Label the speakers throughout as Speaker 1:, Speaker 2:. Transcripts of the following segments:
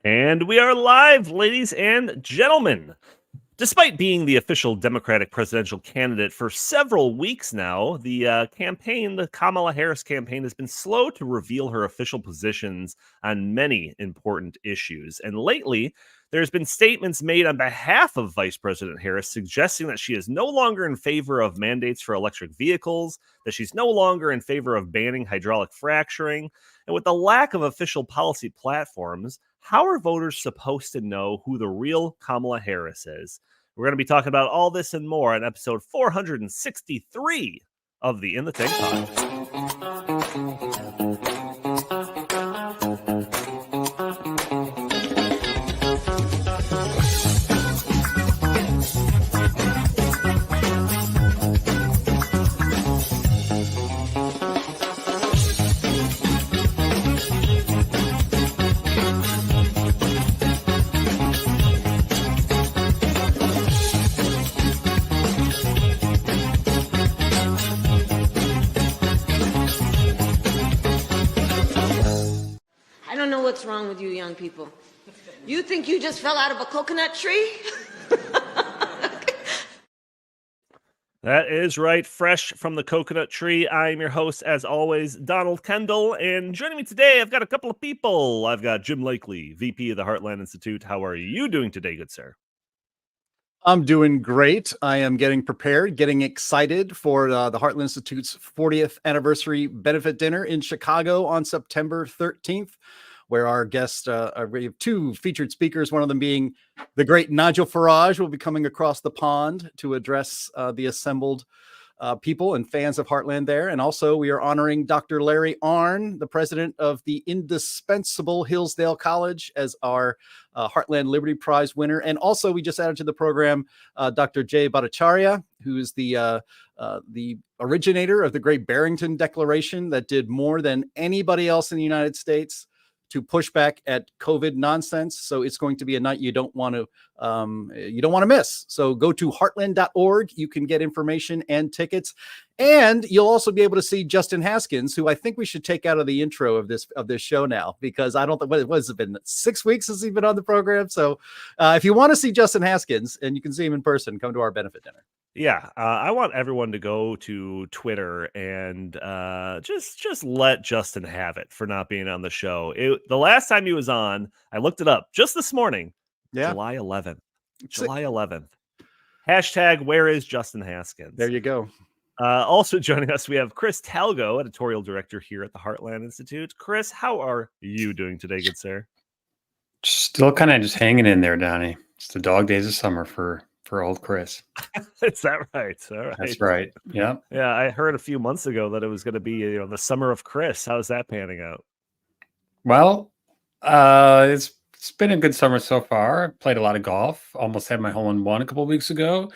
Speaker 1: And we are live, ladies and gentlemen. Despite being the official Democratic presidential candidate for several weeks now, the Kamala Harris campaign, has been slow to reveal her official positions on many important issues. And lately, there's been statements made on behalf of Vice President Harris suggesting that she is no longer in favor of mandates for electric vehicles, that she's no longer in favor of banning hydraulic fracturing. And with the lack of official policy platforms, how are voters supposed to know who the real Kamala Harris is? We're going to be talking about all this and more on episode 463 of the In the Tank Pod.
Speaker 2: What's wrong with you young people? You think you just fell out of a coconut tree?
Speaker 1: That is right. Fresh from the coconut tree. I'm your host, as always, Donald Kendal. And joining me today, I've got a couple of people. I've got Jim Lakely, VP of the Heartland Institute. How are you doing today, good sir?
Speaker 3: I'm doing great. I am getting prepared, getting excited for the Heartland Institute's 40th anniversary benefit dinner in Chicago on September 13th. Where our guest, we have two featured speakers, one of them being the great Nigel Farage, will be coming across the pond to address the assembled people and fans of Heartland there. And also we are honoring Dr. Larry Arnn, the president of the indispensable Hillsdale College, as our Heartland Liberty Prize winner. And also we just added to the program Dr. Jay Bhattacharya, who is the originator of the Great Barrington Declaration that did more than anybody else in the United States to push back at COVID nonsense. So it's going to be a night you don't want to miss. So go to heartland.org. You can get information and tickets. And you'll also be able to see Justin Haskins, who I think we should take out of the intro of this show now, because I don't think what has it been 6 weeks since he's been on the program. So if you want to see Justin Haskins and you can see him in person, come to our benefit dinner.
Speaker 1: Yeah, I want everyone to go to Twitter and just let Justin have it for not being on the show. The last time he was on, I looked it up just this morning. Yeah, July 11th. July 11th. Hashtag where is Justin Haskins?
Speaker 3: There you go.
Speaker 1: Also joining us, we have Chris Talgo, editorial director here at the Heartland Institute. Chris, how are you doing today, good sir?
Speaker 4: Still kind of just hanging in there, Donnie. It's the dog days of summer for old Chris.
Speaker 1: Is that right? All right.
Speaker 4: That's right. Yeah.
Speaker 1: Yeah, I heard a few months ago that it was going to be, the summer of Chris. How's that panning out?
Speaker 4: Well, it's been a good summer so far. I played a lot of golf. Almost had my hole-in-one a couple of weeks ago.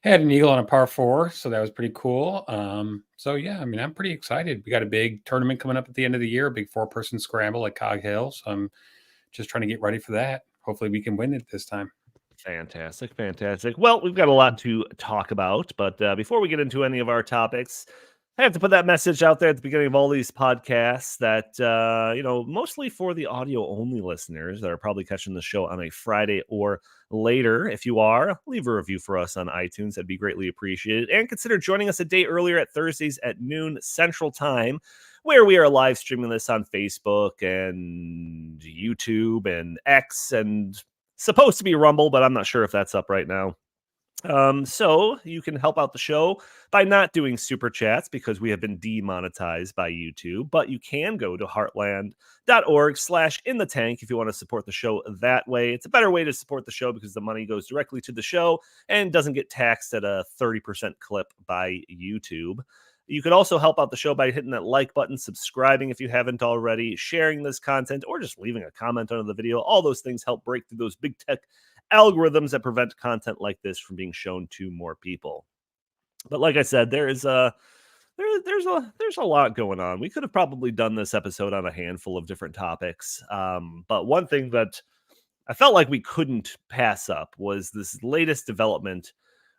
Speaker 4: Had an eagle on a par 4, so that was pretty cool. So yeah, I mean, I'm pretty excited. We got a big tournament coming up at the end of the year, a big 4-person scramble at Cog Hill. So I'm just trying to get ready for that. Hopefully we can win it this time.
Speaker 1: Fantastic. Well, we've got a lot to talk about, but before we get into any of our topics, I have to put that message out there at the beginning of all these podcasts that, mostly for the audio-only listeners that are probably catching the show on a Friday or later. If you are, leave a review for us on iTunes. That'd be greatly appreciated. And consider joining us a day earlier at Thursdays at noon Central Time, where we are live streaming this on Facebook and YouTube and X and supposed to be Rumble, but I'm not sure if that's up right now. So you can help out the show by not doing super chats because we have been demonetized by YouTube, but you can go to heartland.org/inthetank if you want to support the show that way. It's a better way to support the show because the money goes directly to the show and doesn't get taxed at a 30% clip by YouTube. You could also help out the show by hitting that like button, subscribing if you haven't already, sharing this content, or just leaving a comment under the video. All those things help break through those big tech algorithms that prevent content like this from being shown to more people. But like I said, there's a lot going on. We could have probably done this episode on a handful of different topics. But one thing that I felt like we couldn't pass up was this latest development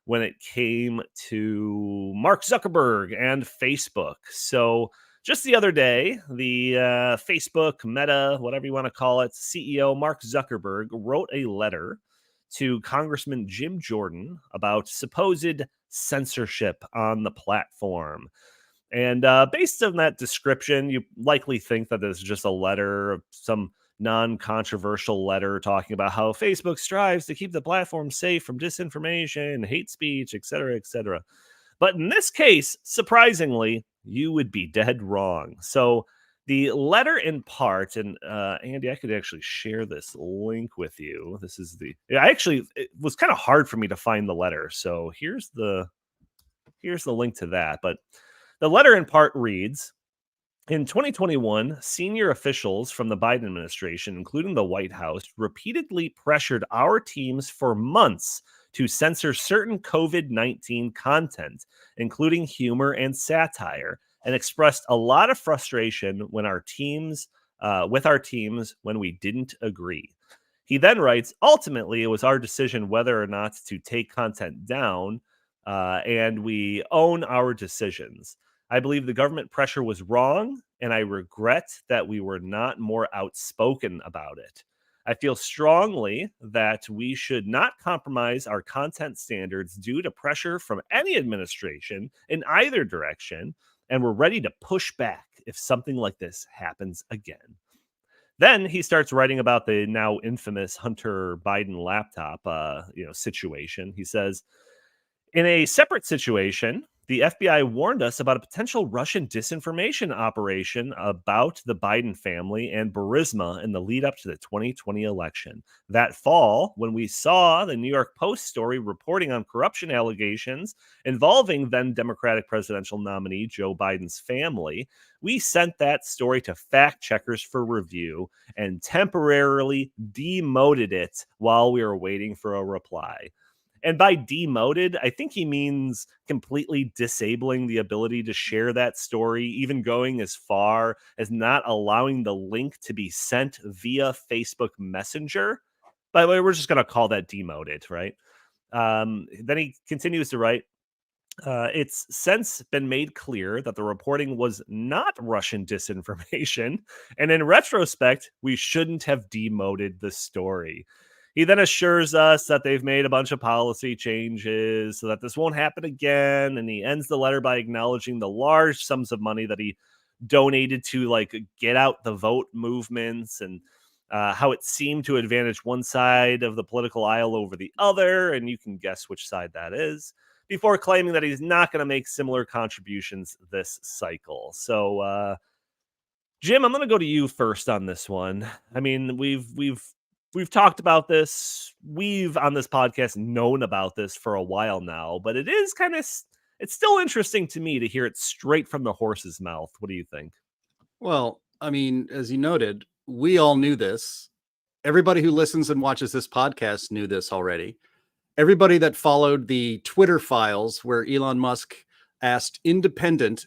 Speaker 1: when it came to Mark Zuckerberg and Facebook. So Just the other day, the Facebook, Meta, whatever you want to call it, CEO Mark Zuckerberg wrote a letter to Congressman Jim Jordan about supposed censorship on the platform. And based on that description, you likely think that it's just a letter, some non-controversial letter talking about how Facebook strives to keep the platform safe from disinformation, hate speech, et cetera, et cetera. But in this case, surprisingly, you would be dead wrong. So the letter in part, and Andy, I could actually share this link with you. This is it was kind of hard for me to find the letter. So here's the link to that. But the letter in part reads, in 2021, senior officials from the Biden administration, including the White House, repeatedly pressured our teams for months to censor certain COVID-19 content, including humor and satire, and expressed a lot of frustration when with our teams when we didn't agree. He then writes, ultimately, it was our decision whether or not to take content down, and we own our decisions. I believe the government pressure was wrong, and I regret that we were not more outspoken about it. I feel strongly that we should not compromise our content standards due to pressure from any administration in either direction, and we're ready to push back if something like this happens again. Then he starts writing about the now infamous Hunter Biden laptop situation. He says, in a separate situation, the FBI warned us about a potential Russian disinformation operation about the Biden family and Burisma in the lead up to the 2020 election. That fall, when we saw the New York Post story reporting on corruption allegations involving then Democratic presidential nominee Joe Biden's family, we sent that story to fact checkers for review and temporarily demoted it while we were waiting for a reply. And by demoted, I think he means completely disabling the ability to share that story, even going as far as not allowing the link to be sent via Facebook Messenger. By the way, we're just going to call that demoted, right? Then he continues to write, it's since been made clear that the reporting was not Russian disinformation, and in retrospect, we shouldn't have demoted the story. He then assures us that they've made a bunch of policy changes so that this won't happen again. And he ends the letter by acknowledging the large sums of money that he donated to like get out the vote movements and how it seemed to advantage one side of the political aisle over the other. And you can guess which side that is, before claiming that he's not going to make similar contributions this cycle. So, Jim, I'm going to go to you first on this one. I mean, We've talked about this. We've on this podcast known about this for a while now, but it is it's still interesting to me to hear it straight from the horse's mouth. What do you think?
Speaker 3: Well, I mean, as you noted, we all knew this. Everybody who listens and watches this podcast knew this already. Everybody that followed the Twitter files where Elon Musk asked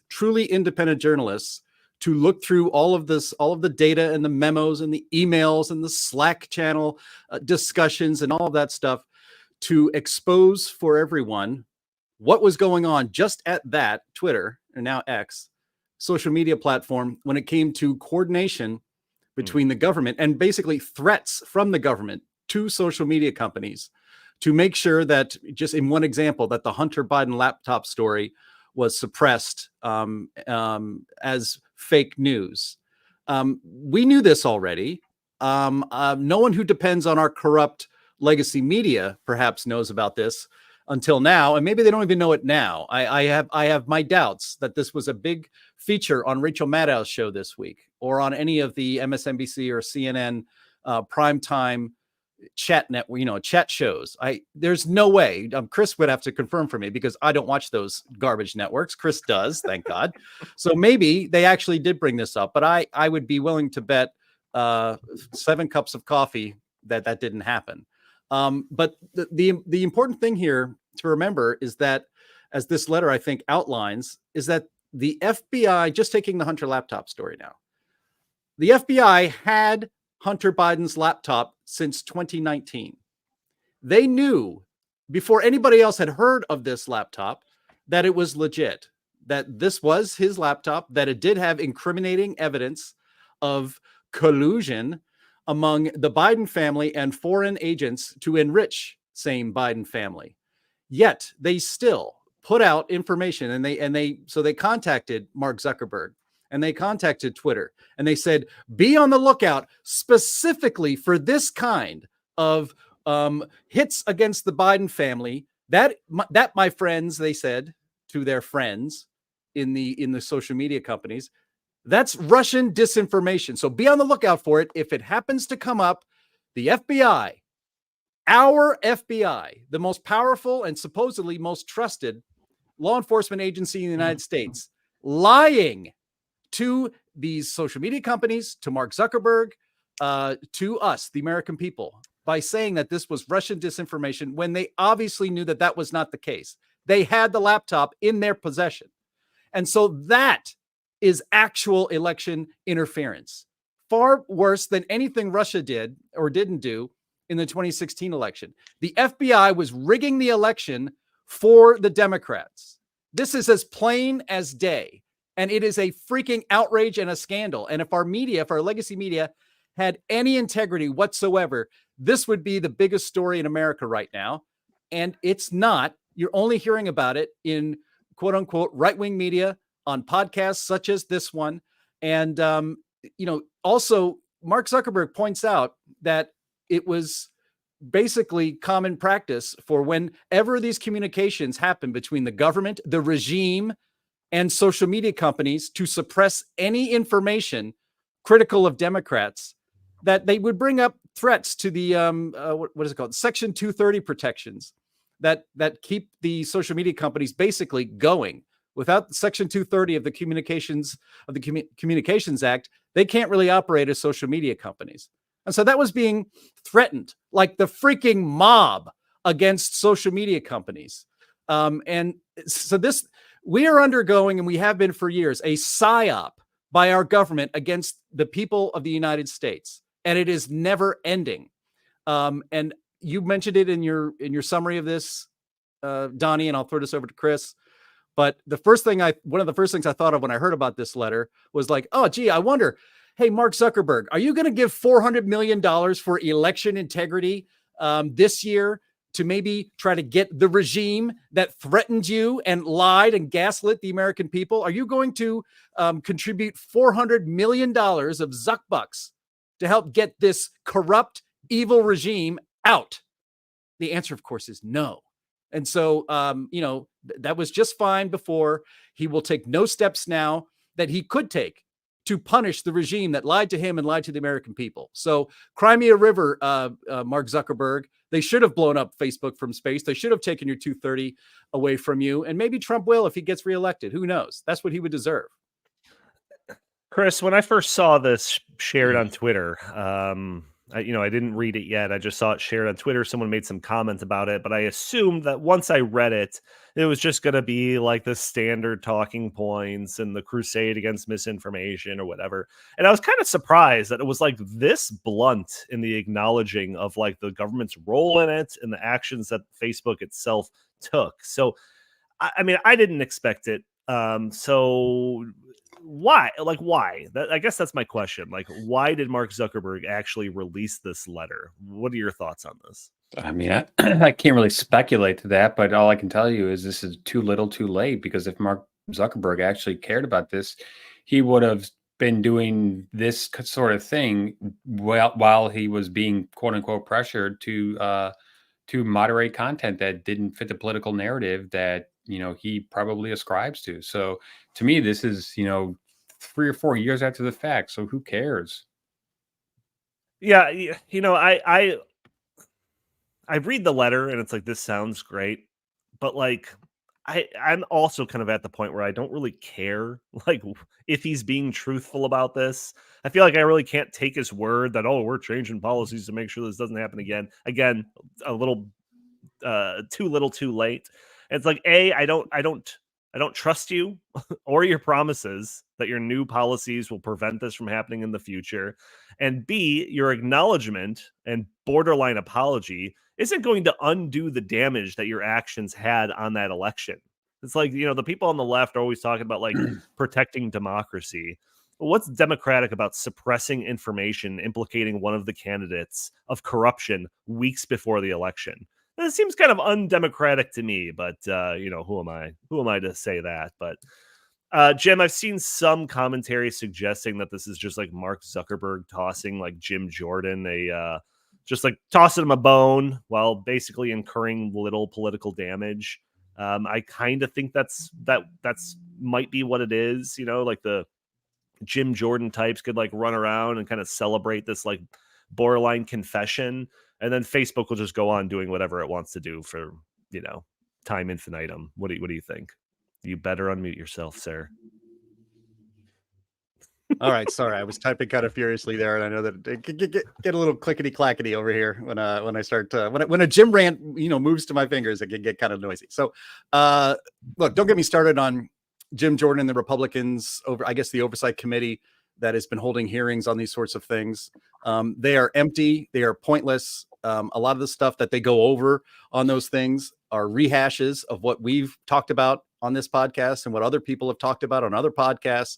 Speaker 3: truly independent journalists to look through all of the data and the memos and the emails and the Slack channel discussions and all of that stuff to expose for everyone what was going on just at that Twitter, and now X, social media platform when it came to coordination between the government and basically threats from the government to social media companies to make sure that, just in one example, that the Hunter Biden laptop story was suppressed as fake news. We knew this already. No one who depends on our corrupt legacy media perhaps knows about this until now, and maybe they don't even know it now. I have my doubts that this was a big feature on Rachel Maddow's show this week, or on any of the MSNBC or CNN primetime chat shows. There's no way. Chris would have to confirm for me because I don't watch those garbage networks. Chris does, thank God. So maybe they actually did bring this up, but I would be willing to bet 7 cups of coffee that didn't happen. But the important thing here to remember is that, as this letter I think outlines, is that the FBI, just taking the Hunter laptop story now, the FBI had Hunter Biden's laptop since 2019. They knew before anybody else had heard of this laptop that it was legit. that this was his laptop, that it did have incriminating evidence of collusion among the Biden family and foreign agents to enrich same Biden family. Yet they still put out information, and they contacted Mark Zuckerberg, and they contacted Twitter, and they said, be on the lookout specifically for this kind of hits against the Biden family. That, my friends, they said to their friends in the social media companies, that's Russian disinformation. So be on the lookout for it. If it happens to come up, the FBI, our FBI, the most powerful and supposedly most trusted law enforcement agency in the United States, lying to these social media companies, to Mark Zuckerberg, to us, the American people, by saying that this was Russian disinformation when they obviously knew that that was not the case. They had the laptop in their possession. And so that is actual election interference, far worse than anything Russia did or didn't do in the 2016 election. The FBI was rigging the election for the Democrats. This is as plain as day, and it is a freaking outrage and a scandal. And if our media, if our legacy media had any integrity whatsoever, this would be the biggest story in America right now. And it's not. You're only hearing about it in quote unquote right-wing media, on podcasts such as this one. And, also Mark Zuckerberg points out that it was basically common practice for whenever these communications happen between the government, the regime, and social media companies to suppress any information critical of Democrats, that they would bring up threats to the, what is it called? Section 230 protections that keep the social media companies basically going. Without Section 230 of the Communications Act, they can't really operate as social media companies. And so that was being threatened like the freaking mob against social media companies. And so we are undergoing, and we have been for years, a psyop by our government against the people of the United States. And it is never ending. And you mentioned it in your summary of this, Donnie, and I'll throw this over to Chris. But one of the first things I thought of when I heard about this letter was like, oh, gee, I wonder, hey, Mark Zuckerberg, are you going to give $400 million for election integrity this year to maybe try to get the regime that threatened you and lied and gaslit the American people? Are you going to contribute $400 million of Zuck bucks to help get this corrupt, evil regime out? The answer, of course, is no. And so, that was just fine before. He will take no steps now that he could take to punish the regime that lied to him and lied to the American people. So Crimea River, Mark Zuckerberg, they should have blown up Facebook from space. They should have taken your 230 away from you. And maybe Trump will if he gets reelected. Who knows? That's what he would deserve.
Speaker 1: Chris, when I first saw this shared on Twitter, I didn't read it yet. I just saw it shared on Twitter. Someone made some comments about it, but I assumed that once I read it, it was just going to be like the standard talking points and the crusade against misinformation or whatever. And I was kind of surprised that it was like this blunt in the acknowledging of like the government's role in it and the actions that Facebook itself took. So, I mean, I didn't expect it. So why? I guess that's my question. Like, why did Mark Zuckerberg actually release this letter? What are your thoughts on this?
Speaker 4: I mean, I can't really speculate to that, but all I can tell you is this is too little too late, because if Mark Zuckerberg actually cared about this, he would have been doing this sort of thing while he was being quote unquote pressured to moderate content that didn't fit the political narrative that he probably ascribes to. So to me, this is 3 or 4 years after the fact. So who cares?
Speaker 1: Yeah, I read the letter and it's like, this sounds great, but like I'm also kind of at the point where I don't really care like if he's being truthful about this. I feel like I really can't take his word that, oh, we're changing policies to make sure this doesn't happen again. Again, a little too little too late. It's like, I don't trust you or your promises that your new policies will prevent this from happening in the future. And B, your acknowledgement and borderline apology isn't going to undo the damage that your actions had on that election. It's like, the people on the left are always talking about like protecting democracy. Well, what's democratic about suppressing information implicating one of the candidates of corruption weeks before the election? It seems kind of undemocratic to me, but who am I? Who am I to say that? But Jim, I've seen some commentary suggesting that this is just like Mark Zuckerberg tossing like Jim Jordan just like tossing him a bone while basically incurring little political damage. I kind of think that's might be what it is. Like the Jim Jordan types could like run around and kind of celebrate this like borderline confession, and then Facebook will just go on doing whatever it wants to do for time infinitum. What do you think? You better unmute yourself, sir.
Speaker 3: All right, sorry, I was typing kind of furiously there, and I know that it can get a little clickety clackety over here when I start when a Jim rant moves to my fingers, it can get kind of noisy. So, look, don't get me started on Jim Jordan and the Republicans over, I guess, the oversight committee that has been holding hearings on these sorts of things. They are empty, they are pointless. A lot of the stuff that they go over on those things are rehashes of what we've talked about on this podcast and what other people have talked about on other podcasts.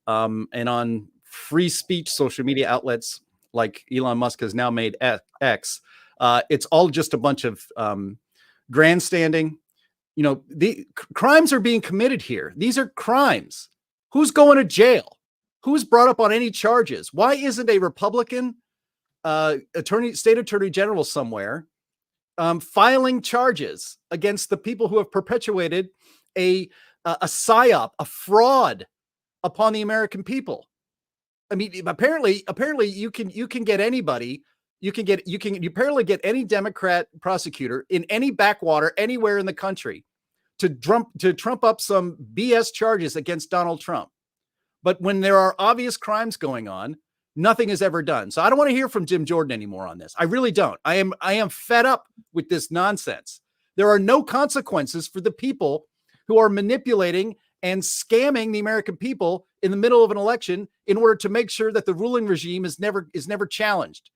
Speaker 3: And on free speech social media outlets like Elon Musk has now made X. It's all just a bunch of grandstanding. The crimes are being committed here. These are crimes. Who's going to jail? Who's brought up on any charges? Why isn't a Republican state attorney general somewhere filing charges against the people who have perpetuated a psyop, a fraud upon the American people? I mean, apparently you can get anybody. You apparently get any Democrat prosecutor in any backwater anywhere in the country to trump up some BS charges against Donald Trump. But when there are obvious crimes going on, nothing is ever done. So I don't want to hear from Jim Jordan anymore on this. I really don't. I am fed up with this nonsense. There are no consequences for the people who are manipulating and scamming the American people in the middle of an election in order to make sure that the ruling regime is never challenged,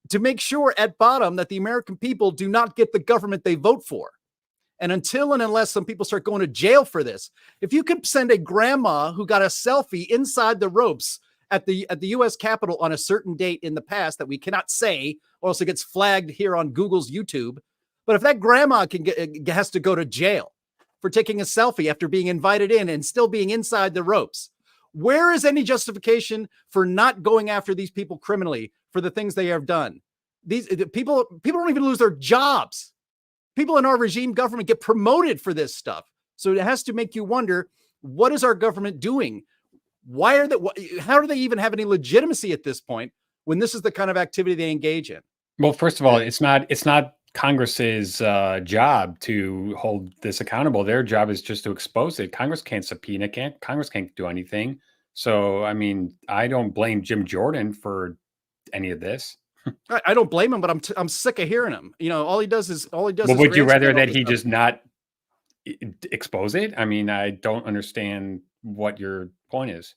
Speaker 3: to make sure at bottom that the American people do not get the government they vote for. And until and unless some people start going to jail for this, if you could send a grandma who got a selfie inside the ropes at the U.S. Capitol on a certain date in the past that we cannot say, or else it gets flagged here on Google's YouTube. But if that grandma has to go to jail for taking a selfie after being invited in and still being inside the ropes, where is any justification for not going after these people criminally for the things they have done? These people don't even lose their jobs. People in our regime government get promoted for this stuff. So it has to make you wonder, what is our government doing? How do they even have any legitimacy at this point when this is the kind of activity they engage in?
Speaker 4: Well, first of all, it's not Congress's job to hold this accountable. Their job is just to expose it. Congress can't subpoena, Congress can't do anything. So, I mean, I don't blame Jim Jordan for any of this.
Speaker 3: I don't blame him, but I'm sick of hearing him. All he does.
Speaker 4: Well, would you rather that he just not expose it? I mean, I don't understand what your point is.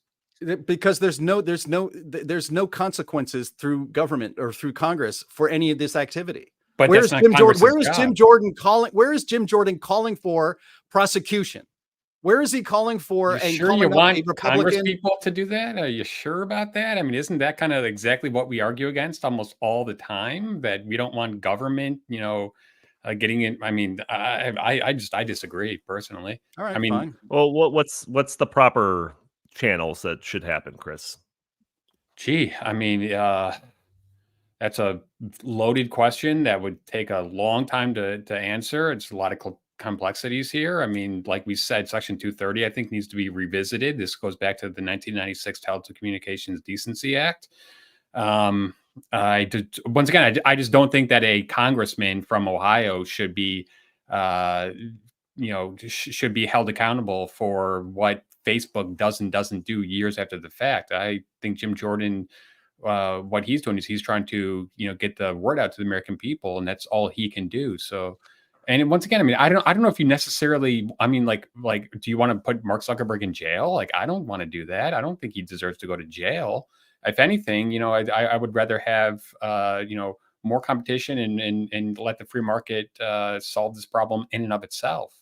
Speaker 3: Because there's no consequences through government or through Congress for any of this activity.
Speaker 4: But
Speaker 3: where is Jim Jordan calling for prosecution? Where is he calling for?
Speaker 4: You sure you want Congress people to do that? Are you sure about that? I mean, isn't that kind of exactly what we argue against almost all the time? That we don't want government, getting in. I mean, I disagree personally.
Speaker 3: All right,
Speaker 4: I mean,
Speaker 3: fine.
Speaker 1: Well, what's the proper channels that should happen, Chris?
Speaker 4: Gee, I mean, that's a loaded question that would take a long time to answer. It's a lot of complexities here. I mean, like we said, Section 230, I think, needs to be revisited. This goes back to the 1996 Telecommunications Decency Act. I just don't think that a congressman from Ohio should be, should be held accountable for what Facebook does and doesn't do years after the fact. I think Jim Jordan, what he's doing is he's trying to, get the word out to the American people, and that's all he can do. So, and once again, I mean, I don't know if you necessarily, I mean, like, do you want to put Mark Zuckerberg in jail? Like, I don't want to do that. I don't think he deserves to go to jail. If anything, I would rather have, more competition and let the free market solve this problem in and of itself.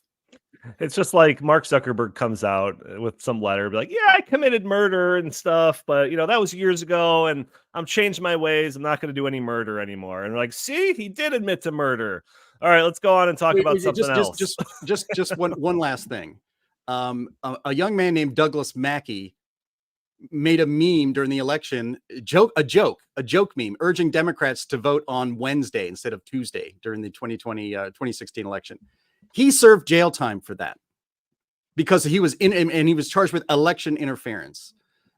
Speaker 1: It's just like Mark Zuckerberg comes out with some letter, be like, "Yeah, I committed murder and stuff, but that was years ago, and I'm changed my ways. I'm not going to do any murder anymore." And we're like, "See, he did admit to murder. All right, let's go on and talk about something else."
Speaker 3: Just one last thing. A young man named Douglas Mackey made a meme during the election, a joke meme, urging Democrats to vote on Wednesday instead of Tuesday during the 2016 election. He served jail time for that because he was and he was charged with election interference.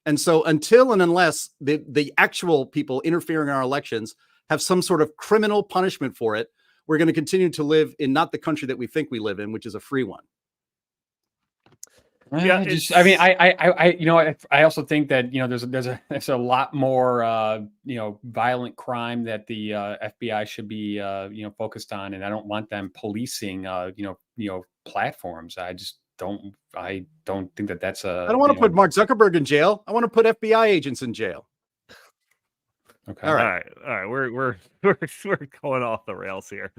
Speaker 3: And so until and unless the actual people interfering in our elections have some sort of criminal punishment for it, we're going to continue to live in not the country that we think we live in, which is a free one.
Speaker 4: Yeah, I also think that there's a lot more violent crime that the FBI should be focused on, and I don't want them policing platforms. I don't think that that's a.
Speaker 3: I don't want to put Mark Zuckerberg in jail. I want to put FBI agents in jail.
Speaker 4: Okay.
Speaker 1: All right. We're going off the rails here.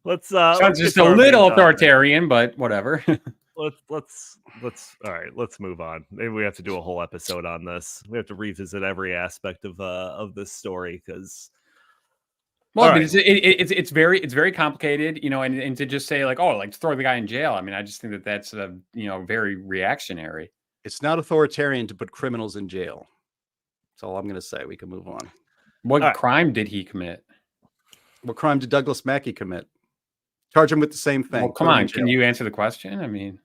Speaker 1: Let's
Speaker 4: sounds just a little authoritarian, but whatever.
Speaker 1: Let's all right, let's move on. Maybe we have to do a whole episode on this. We have to revisit every aspect of this story because
Speaker 4: it's very complicated, and to just say like throw the guy in jail. I mean, I just think that that's very reactionary.
Speaker 3: It's not authoritarian to put criminals in jail. That's all I'm going to say. We can move on.
Speaker 4: What crime did he commit?
Speaker 3: What crime did Douglas Mackey commit? Charge him with the same thing.
Speaker 4: Well, come on. Can you answer the question? I mean,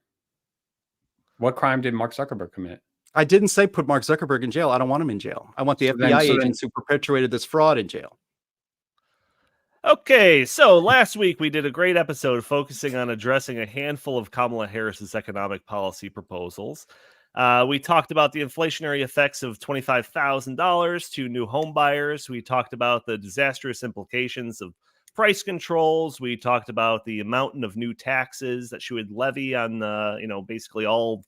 Speaker 4: what crime did Mark Zuckerberg commit?
Speaker 3: I didn't say put Mark Zuckerberg in jail. I don't want him in jail. I want the FBI agents who perpetuated this fraud in jail.
Speaker 1: Okay, so last week we did a great episode focusing on addressing a handful of Kamala Harris's economic policy proposals. We talked about the inflationary effects of $25,000 to new home buyers. We talked about the disastrous implications of price controls. We talked about the mountain of new taxes that she would levy on, basically all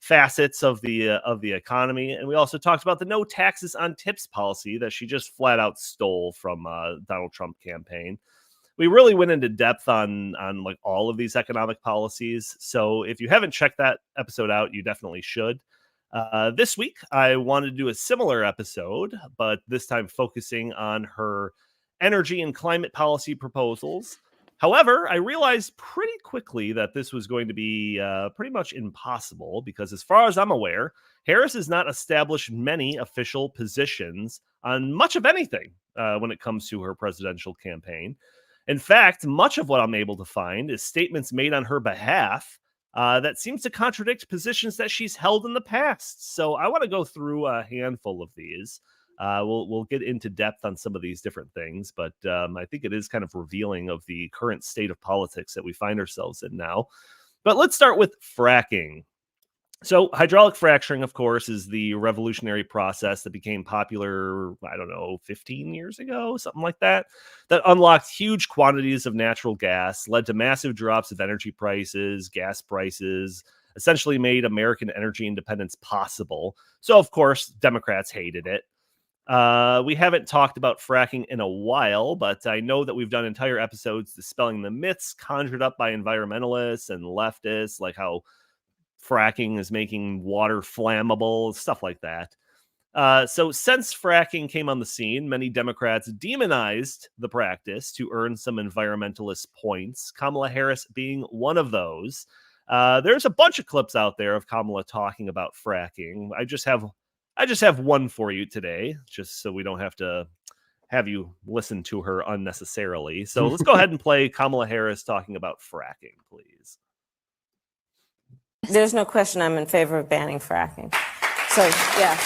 Speaker 1: facets of the economy. And we also talked about the no taxes on tips policy that she just flat out stole from Donald Trump campaign. We really went into depth on like all of these economic policies. So if you haven't checked that episode out, you definitely should. This week, I wanted to do a similar episode, but this time focusing on her energy and climate policy proposals. However, I realized pretty quickly that this was going to be pretty much impossible because, as far as I'm aware, Harris has not established many official positions on much of anything when it comes to her presidential campaign. In fact, much of what I'm able to find is statements made on her behalf that seems to contradict positions that she's held in the past. So I want to go through a handful of these. We'll get into depth on some of these different things, but I think it is kind of revealing of the current state of politics that we find ourselves in now. But let's start with fracking. So hydraulic fracturing, of course, is the revolutionary process that became popular, 15 years ago, something like that, that unlocked huge quantities of natural gas, led to massive drops of energy prices, gas prices, essentially made American energy independence possible. So, of course, Democrats hated it. We haven't talked about fracking in a while, but I know that we've done entire episodes dispelling the myths conjured up by environmentalists and leftists, like how fracking is making water flammable, stuff like that. So since fracking came on the scene, many Democrats demonized the practice to earn some environmentalist points, Kamala Harris being one of those. There's a bunch of clips out there of Kamala talking about fracking. I just have one for you today, just so we don't have to have you listen to her unnecessarily. So let's go ahead and play Kamala Harris talking about fracking, please.
Speaker 2: There's no question I'm in favor of banning fracking. So, yeah,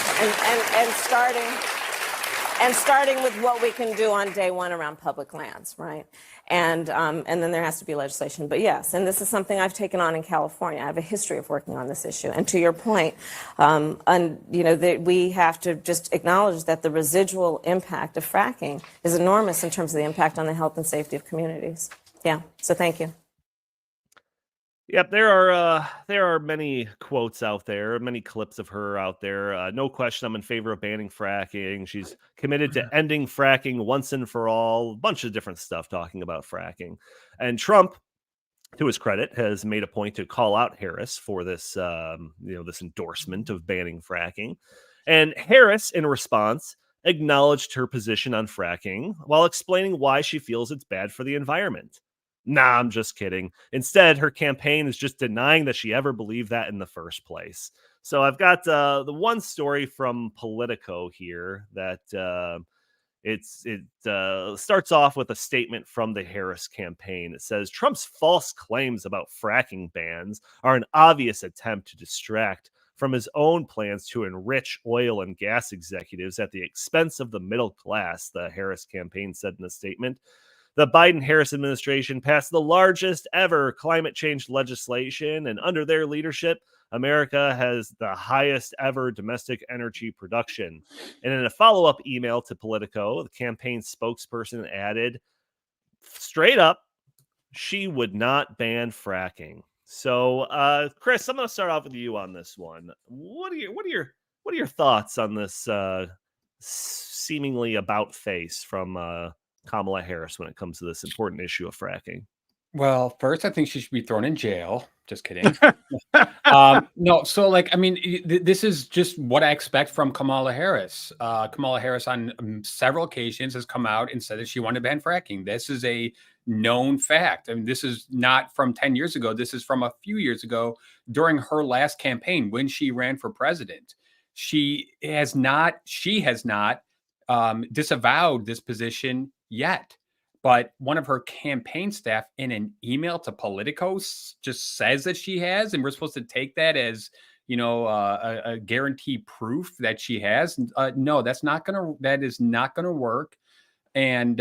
Speaker 2: and starting with what we can do on day one around public lands, right? And then there has to be legislation. But yes, and this is something I've taken on in California. I have a history of working on this issue. And to your point, we have to just acknowledge that the residual impact of fracking is enormous in terms of the impact on the health and safety of communities. Yeah, so thank you.
Speaker 1: Yep, there are many quotes out there, many clips of her out there. No question, I'm in favor of banning fracking. She's committed to ending fracking once and for all. A bunch of different stuff talking about fracking. And Trump to his credit, has made a point to call out Harris for this, this endorsement of banning fracking. And Harris, in response, acknowledged her position on fracking while explaining why she feels it's bad for the environment. Nah, I'm just kidding. Instead, her campaign is just denying that she ever believed that in the first place. So I've got the one story from Politico here that it starts off with a statement from the Harris campaign. It says Trump's false claims about fracking bans are an obvious attempt to distract from his own plans to enrich oil and gas executives at the expense of the middle class, the Harris campaign said in a statement. The Biden-Harris administration passed the largest ever climate change legislation, and under their leadership, America has the highest ever domestic energy production. And in a follow-up email to Politico, the campaign spokesperson added, straight up, she would not ban fracking. So, Chris, I'm going to start off with you on this one. What are your thoughts on this seemingly about face from Kamala Harris when it comes to this important issue of fracking?
Speaker 4: Well, first, I think she should be thrown in jail. Just kidding. No, so like, I mean, this is just what I expect from Kamala Harris. Kamala Harris on several occasions has come out and said that she wanted to ban fracking. This is a known fact. I mean, this is not from 10 years ago. This is from a few years ago during her last campaign when she ran for president. She has not disavowed this position yet. But one of her campaign staff in an email to Politico just says that she has, and we're supposed to take that as, a guarantee proof that she has. No, that is not gonna work. And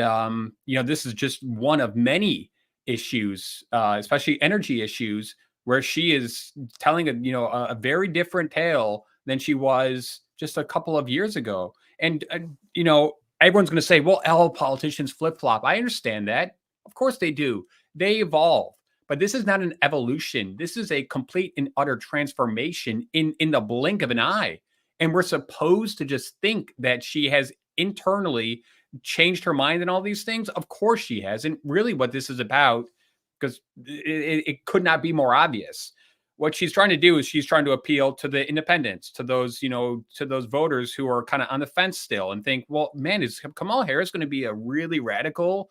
Speaker 4: this is just one of many issues, especially energy issues, where she is telling a very different tale than she was just a couple of years ago. And everyone's going to say, well, all politicians flip-flop. I understand that. Of course they do. They evolve. But this is not an evolution. This is a complete and utter transformation in the blink of an eye. And we're supposed to just think that she has internally changed her mind and all these things. Of course she has. And really what this is about, because it could not be more obvious. What she's trying to do is she's trying to appeal to the independents, to those, to those voters who are kind of on the fence still and think, well, man, is Kamala Harris going to be a really radical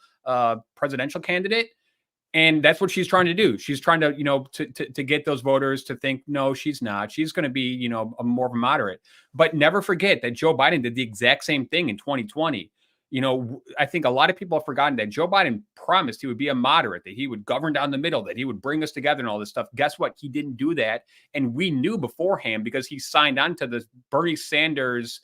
Speaker 4: presidential candidate? And that's what she's trying to do. She's trying to, to get those voters to think, no, she's not. She's going to be, a more of a moderate. But never forget that Joe Biden did the exact same thing in 2020. I think a lot of people have forgotten that Joe Biden promised he would be a moderate, that he would govern down the middle, that he would bring us together and all this stuff. Guess what? He didn't do that. And we knew beforehand because he signed on to the Bernie Sanders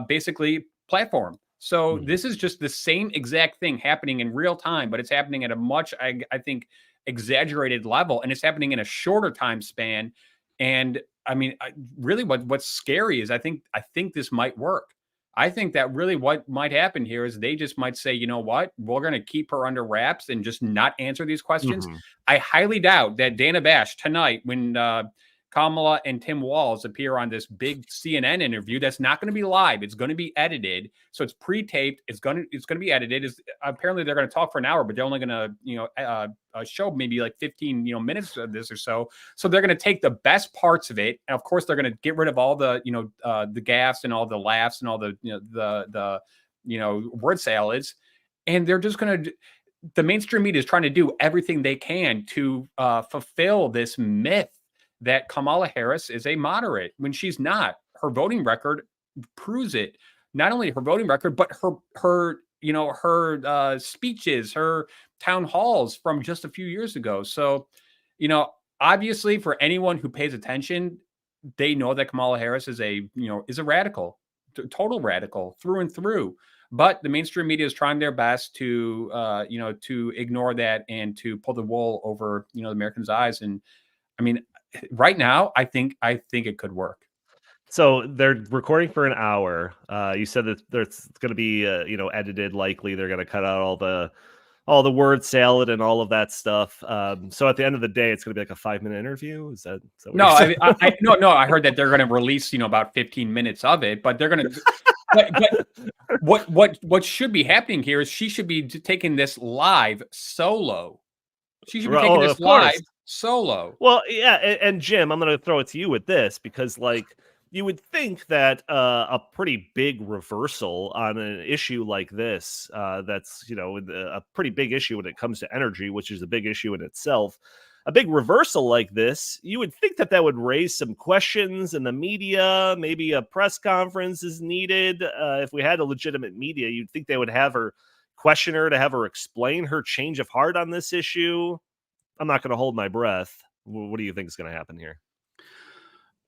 Speaker 4: basically platform. So this is just the same exact thing happening in real time, but it's happening at a much, I think, exaggerated level. And it's happening in a shorter time span. And I mean, really what's scary is I think this might work. I think that really what might happen here is they just might say, you know what, we're going to keep her under wraps and just not answer these questions. I highly doubt that Dana Bash tonight, when Kamala and Tim Walz appear on this big CNN interview, that's not going to be live. It's going to be edited. So it's pre-taped. It's going to be edited. Apparently they're going to talk for an hour, but they're only going to, show maybe like 15, minutes of this or so. So they're going to take the best parts of it. And of course they're going to get rid of all the, the gaffes and all the laughs and all the, the word salads. And they're just going to, the mainstream media is trying to do everything they can to fulfill this myth that Kamala Harris is a moderate when she's not. Her voting record proves it. Not only her voting record, but her speeches, her town halls from just a few years ago. So, obviously for anyone who pays attention, they know that Kamala Harris is a radical, total radical through and through. But the mainstream media is trying their best to, to ignore that and to pull the wool over, the Americans' eyes. And I mean, right now, I think it could work.
Speaker 1: So they're recording for an hour. You said that there's going to be, edited. Likely, they're going to cut out all the word salad and all of that stuff. So at the end of the day, it's going to be like a 5-minute interview. Is that what
Speaker 4: no?
Speaker 1: you're
Speaker 4: I heard that they're going to release, about 15 minutes of it, but they're going to. But what should be happening here is she should be taking this live solo. She should be taking this
Speaker 1: Of course.
Speaker 4: live solo.
Speaker 1: Well, yeah, and Jim, I'm going to throw it to you with this because, like, you would think that a pretty big reversal on an issue like this, that's a pretty big issue when it comes to energy, which is a big issue in itself. A big reversal like this, you would think that that would raise some questions in the media. Maybe a press conference is needed. If we had a legitimate media, you'd think they would have her question her to have her explain her change of heart on this issue. I'm not going to hold my breath. What do you think is going to happen here?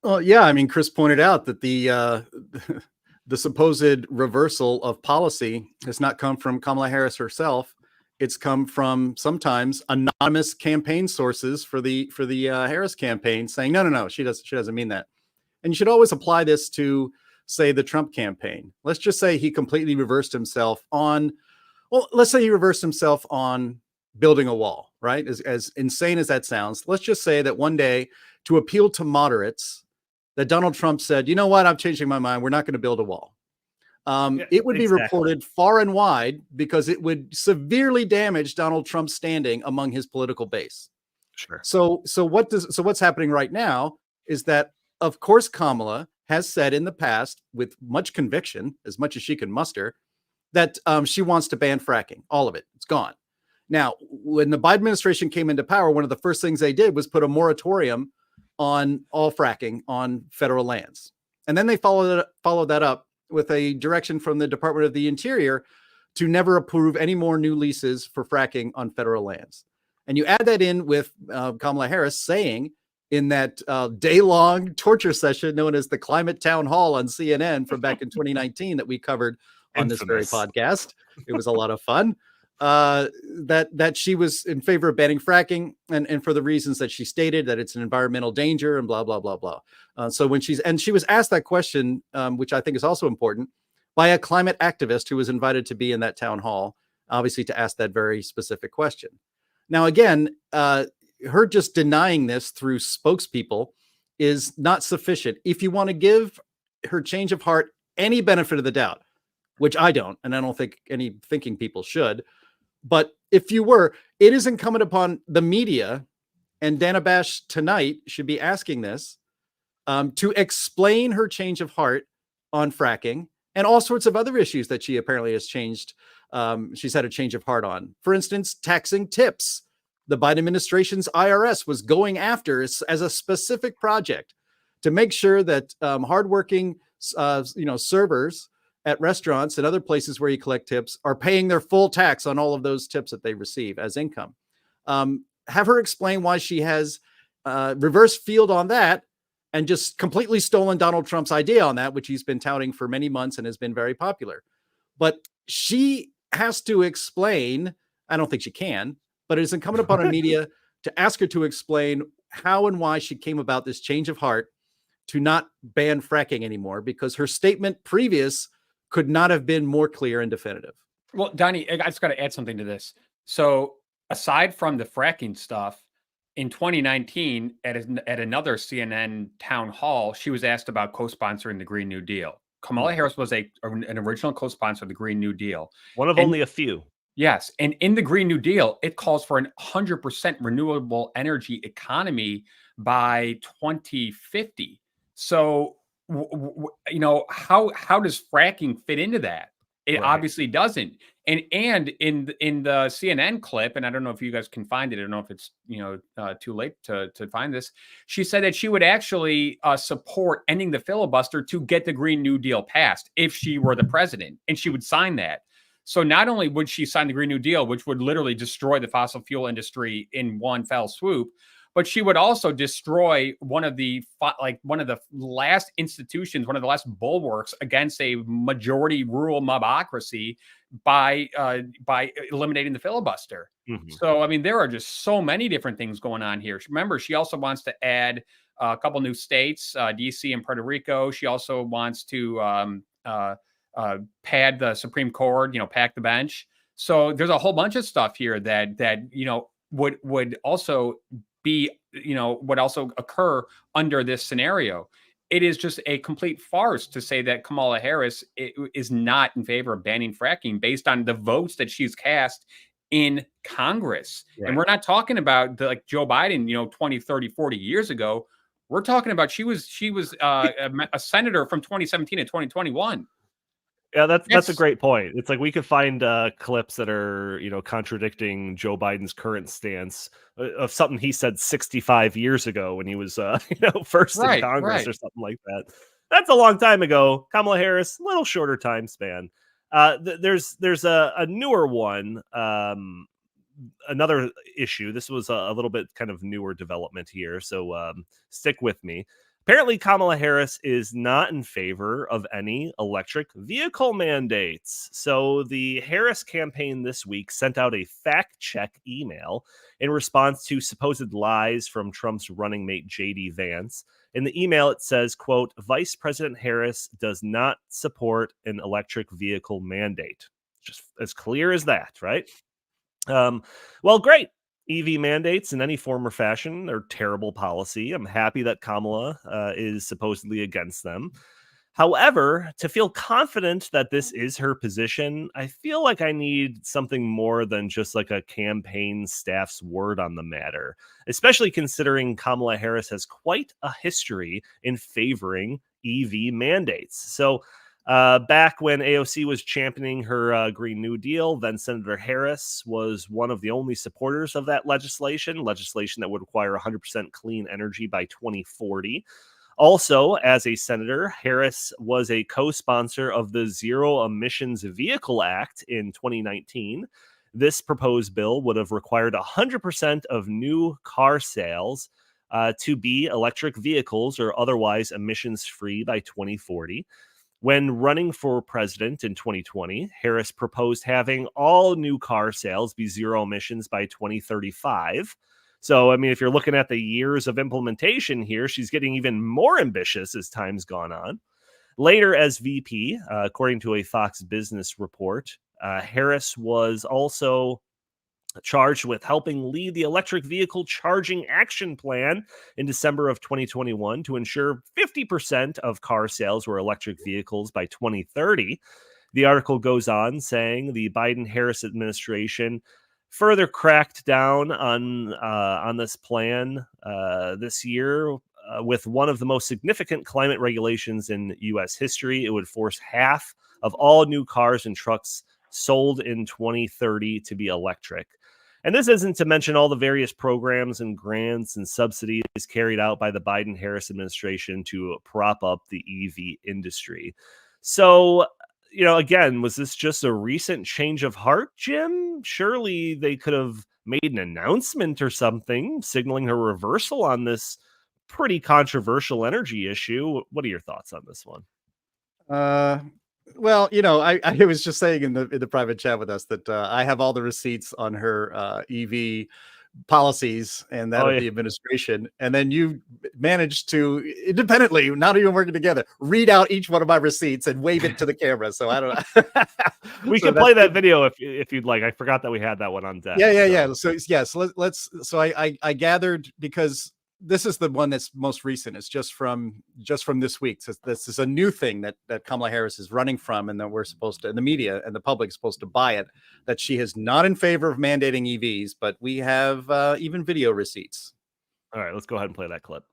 Speaker 3: Well, yeah, I mean, Chris pointed out that the the supposed reversal of policy has not come from Kamala Harris herself. It's come from sometimes anonymous campaign sources for the Harris campaign saying, no, she doesn't mean that. And you should always apply this to, say, the Trump campaign. Let's just say he completely reversed himself on, let's say he reversed himself on building a wall, right? As insane as that sounds, let's just say that one day, to appeal to moderates, that Donald Trump said, you know what, I'm changing my mind. We're not going to build a wall. It would be reported far and wide because it would severely damage Donald Trump's standing among his political base.
Speaker 1: Sure.
Speaker 3: So what's happening right now is that, of course, Kamala has said in the past with much conviction, as much as she can muster, that she wants to ban fracking, all of it. It's gone. Now, when the Biden administration came into power, one of the first things they did was put a moratorium on all fracking on federal lands. And then they followed that up with a direction from the Department of the Interior to never approve any more new leases for fracking on federal lands. And you add that in with Kamala Harris saying in that day-long torture session known as the Climate Town Hall on CNN from back in 2019 that we covered on this very podcast. It was a lot of fun. That she was in favor of banning fracking and for the reasons that she stated, that it's an environmental danger and blah, blah, blah, blah. So when she was asked that question, which I think is also important, by a climate activist who was invited to be in that town hall, obviously to ask that very specific question. Now, again, her just denying this through spokespeople is not sufficient. If you want to give her change of heart any benefit of the doubt, which I don't, and I don't think any thinking people should, but if you were, it is incumbent upon the media, and Dana Bash tonight should be asking this, to explain her change of heart on fracking and all sorts of other issues that she apparently has changed. She's had a change of heart on. For instance, taxing tips. The Biden administration's IRS was going after as a specific project to make sure that hardworking, servers at restaurants and other places where you collect tips are paying their full tax on all of those tips that they receive as income. Have her explain why she has reverse field on that and just completely stolen Donald Trump's idea on that, which he's been touting for many months and has been very popular. But she has to explain, I don't think she can, but it is incumbent upon the media to ask her to explain how and why she came about this change of heart to not ban fracking anymore, because her statement previous could not have been more clear and definitive.
Speaker 4: Well, Donnie, I just got to add something to this. So aside from the fracking stuff, in 2019, at another CNN town hall, she was asked about co-sponsoring the Green New Deal. Kamala Harris was an original co-sponsor of the Green New Deal.
Speaker 1: One of only a few.
Speaker 4: Yes. And in the Green New Deal, it calls for an 100% renewable energy economy by 2050. So, how does fracking fit into that? It obviously doesn't. And in the CNN clip, and I don't know if you guys can find it. I don't know if it's too late to find this. She said that she would actually support ending the filibuster to get the Green New Deal passed if she were the president, and she would sign that. So not only would she sign the Green New Deal, which would literally destroy the fossil fuel industry in one fell swoop, but she would also destroy one of the last institutions, one of the last bulwarks against a majority rule mobocracy by eliminating the filibuster. Mm-hmm. So, I mean, there are just so many different things going on here. Remember, she also wants to add a couple new states, DC and Puerto Rico. She also wants to pad the Supreme Court, pack the bench. So there's a whole bunch of stuff here that would also be, would also occur under this scenario. It is just a complete farce to say that Kamala Harris is not in favor of banning fracking based on the votes that she's cast in Congress.
Speaker 1: Right.
Speaker 4: And we're not talking about like Joe Biden, 20, 30, 40 years ago. We're talking about she was a senator from 2017 to 2021.
Speaker 1: Yeah, that's a great point. It's like we could find clips that are, contradicting Joe Biden's current stance of something he said 65 years ago when he was, first in Congress or something like that. That's a long time ago. Kamala Harris, little shorter time span. There's a newer one, another issue. This was a little bit kind of newer development here, so stick with me. Apparently, Kamala Harris is not in favor of any electric vehicle mandates. So the Harris campaign this week sent out a fact check email in response to supposed lies from Trump's running mate, J.D. Vance. In the email, it says, quote, Vice President Harris does not support an electric vehicle mandate. Just as clear as that, right? Well, great. EV mandates in any form or fashion are terrible policy. I'm happy that Kamala is supposedly against them. However, to feel confident that this is her position, I feel like I need something more than just like a campaign staff's word on the matter, especially considering Kamala Harris has quite a history in favoring EV mandates. So back when AOC was championing her Green New Deal, then Senator Harris was one of the only supporters of that legislation that would require 100% clean energy by 2040. Also, as a senator, Harris was a co-sponsor of the Zero Emissions Vehicle Act in 2019. This proposed bill would have required 100% of new car sales to be electric vehicles or otherwise emissions-free by 2040. When running for president in 2020, Harris proposed having all new car sales be zero emissions by 2035. So, I mean, if you're looking at the years of implementation here, she's getting even more ambitious as time's gone on. Later as VP, according to a Fox Business report, Harris was also charged with helping lead the electric vehicle charging action plan in December of 2021 to ensure 50% of car sales were electric vehicles by 2030. The article goes on saying the Biden-Harris administration further cracked down on this plan this year with one of the most significant climate regulations in U.S. history. It would force half of all new cars and trucks sold in 2030 to be electric. And this isn't to mention all the various programs and grants and subsidies carried out by the Biden-Harris administration to prop up the EV industry. So, again, was this just a recent change of heart, Jim? Surely they could have made an announcement or something signaling a reversal on this pretty controversial energy issue. What are your thoughts on this one?
Speaker 3: Well, I was just saying in the private chat with us that I have all the receipts on her EV policies and that of the administration. And then you managed to independently, not even working together, read out each one of my receipts and wave it to the camera. So I don't know.
Speaker 1: We can play that video if you'd like. I forgot that we had that one on deck.
Speaker 3: Yeah. So let's. So I gathered, because this is the one that's most recent. It's just from this week. So this is a new thing that Kamala Harris is running from, and that we're supposed to, and the media and the public is supposed to buy it, that she is not in favor of mandating EVs, but we have even video receipts.
Speaker 1: All right, let's go ahead and play that clip.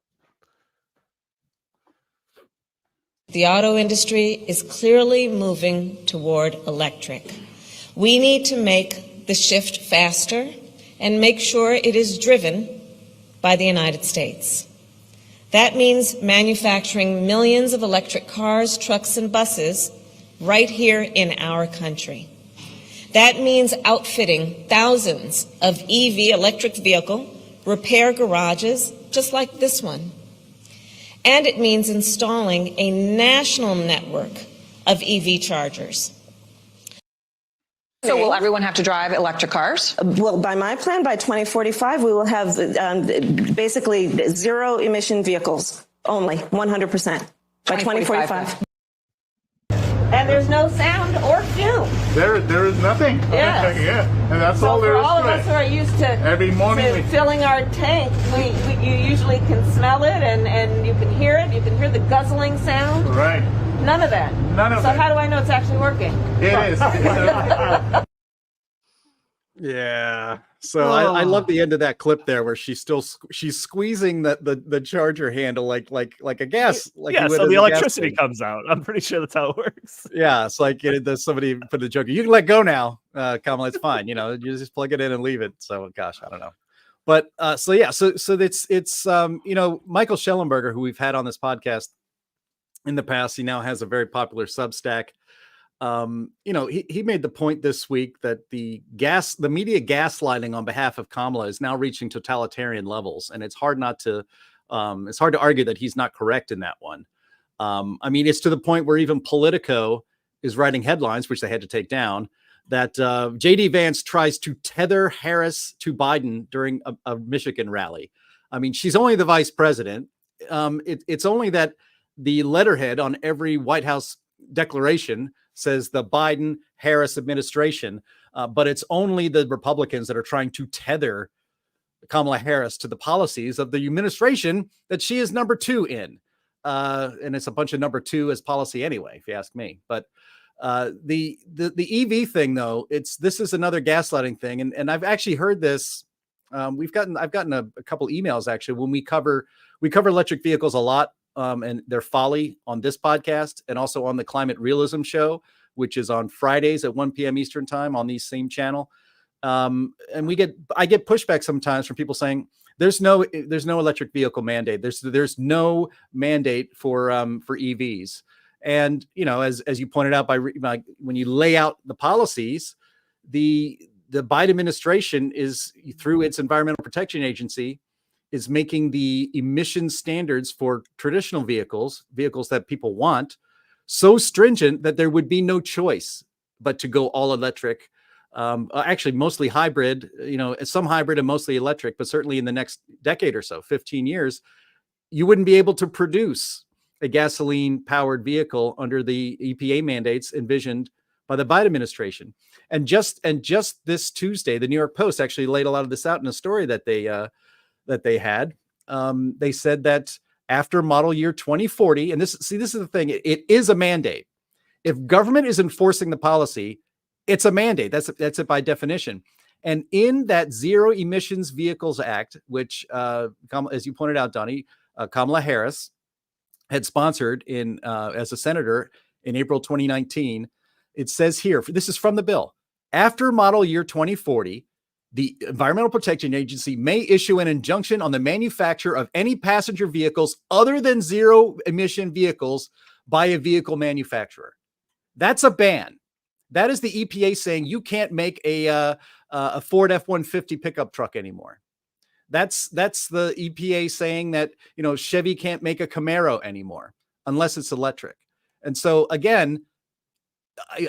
Speaker 5: The auto industry is clearly moving toward electric. We need to make the shift faster and make sure it is driven by the United States. That means manufacturing millions of electric cars, trucks, and buses right here in our country. That means outfitting thousands of EV electric vehicle repair garages just like this one. And it means installing a national network of EV chargers.
Speaker 6: So will everyone have to drive electric cars?
Speaker 2: Well, by my plan, by 2045, we will have basically zero emission vehicles, only 100% by 2045. And there's no sound or fume.
Speaker 7: There is nothing.
Speaker 2: Yes.
Speaker 7: Yeah, and that's all there
Speaker 2: for
Speaker 7: is
Speaker 2: all of
Speaker 7: to
Speaker 2: us
Speaker 7: it.
Speaker 2: who are used to,
Speaker 7: Every morning
Speaker 2: filling our tank, you usually can smell it and you can hear it. You can hear the guzzling sound.
Speaker 7: Right.
Speaker 2: None of that.
Speaker 7: None of
Speaker 2: so
Speaker 7: that.
Speaker 2: how do I know it's actually working?
Speaker 7: It is.
Speaker 3: Yeah. So I love
Speaker 1: Oh.
Speaker 3: the end of that clip there where she's squeezing the charger handle like a gas, like
Speaker 1: Yeah,
Speaker 3: you would
Speaker 1: so
Speaker 3: in
Speaker 1: the
Speaker 3: the gas
Speaker 1: electricity
Speaker 3: thing.
Speaker 1: comes out. I'm pretty sure that's how it works.
Speaker 3: Yeah, it's like somebody put the joke. You can let go now, Kamala. It's fine. You know, you just plug it in and leave it. So, gosh, I don't know. But so yeah, so it's you know, Michael Schellenberger, who we've had on this podcast in the past, he now has a very popular Substack. You know, he made the point this week that the media gaslighting on behalf of Kamala is now reaching totalitarian levels, and it's hard to argue that he's not correct in that one. I mean, it's to the point where even Politico is writing headlines, which they had to take down, that J.D. Vance tries to tether Harris to Biden during a Michigan rally. I mean, she's only the vice president. It's only that the letterhead on every White House declaration says the Biden-Harris administration, but it's only the Republicans that are trying to tether Kamala Harris to the policies of the administration that she is number 2 in. And it's a bunch of number 2 as policy anyway, if you ask me. But the EV thing, though, this is another gaslighting thing, and I've actually heard this. I've gotten a couple emails actually when we cover electric vehicles a lot, and their folly on this podcast, and also on the Climate Realism Show, which is on Fridays at 1 p.m. Eastern time on the same channel. And I get pushback sometimes from people saying there's no electric vehicle mandate. There's no mandate for EVs. And, you know, as you pointed out, by when you lay out the policies, the Biden administration is, through its Environmental Protection Agency, is making the emission standards for traditional vehicles that people want, so stringent that there would be no choice but to go all electric. Actually, mostly hybrid, you know, some hybrid and mostly electric, but certainly in the next decade or so, 15 years, you wouldn't be able to produce a gasoline powered vehicle under the EPA mandates envisioned by the Biden administration. And just this Tuesday, the New York Post actually laid a lot of this out in a story that they had. They said that after model year 2040, and this is the thing, it is a mandate. If government is enforcing the policy, it's a mandate. That's it by definition. And in that Zero Emissions Vehicles Act, which, as you pointed out, Donnie, Kamala Harris had sponsored as a senator in April 2019, it says here, this is from the bill, after model year 2040, the Environmental Protection Agency may issue an injunction on the manufacture of any passenger vehicles other than zero emission vehicles by a vehicle manufacturer. That's a ban. That is the EPA saying you can't make a Ford F-150 pickup truck anymore. That's the EPA saying that, you know, Chevy can't make a Camaro anymore unless it's electric. And so again,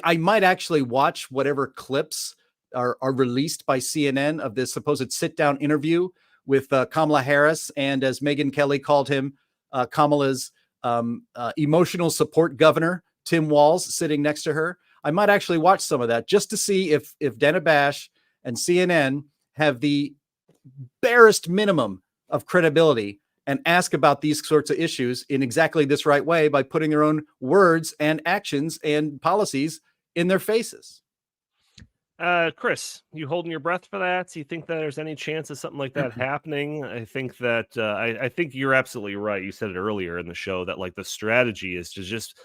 Speaker 3: I might actually watch whatever clips are released by CNN of this supposed sit-down interview with Kamala Harris, and as Megyn Kelly called him, Kamala's emotional support governor, Tim Walz, sitting next to her. I might actually watch some of that just to see if Dana Bash and CNN have the barest minimum of credibility and ask about these sorts of issues in exactly this right way by putting their own words and actions and policies in their faces.
Speaker 1: Chris, you holding your breath for that? Do you think that there's any chance of something like that happening? I think that I think you're absolutely right. You said it earlier in the show that like the strategy is to just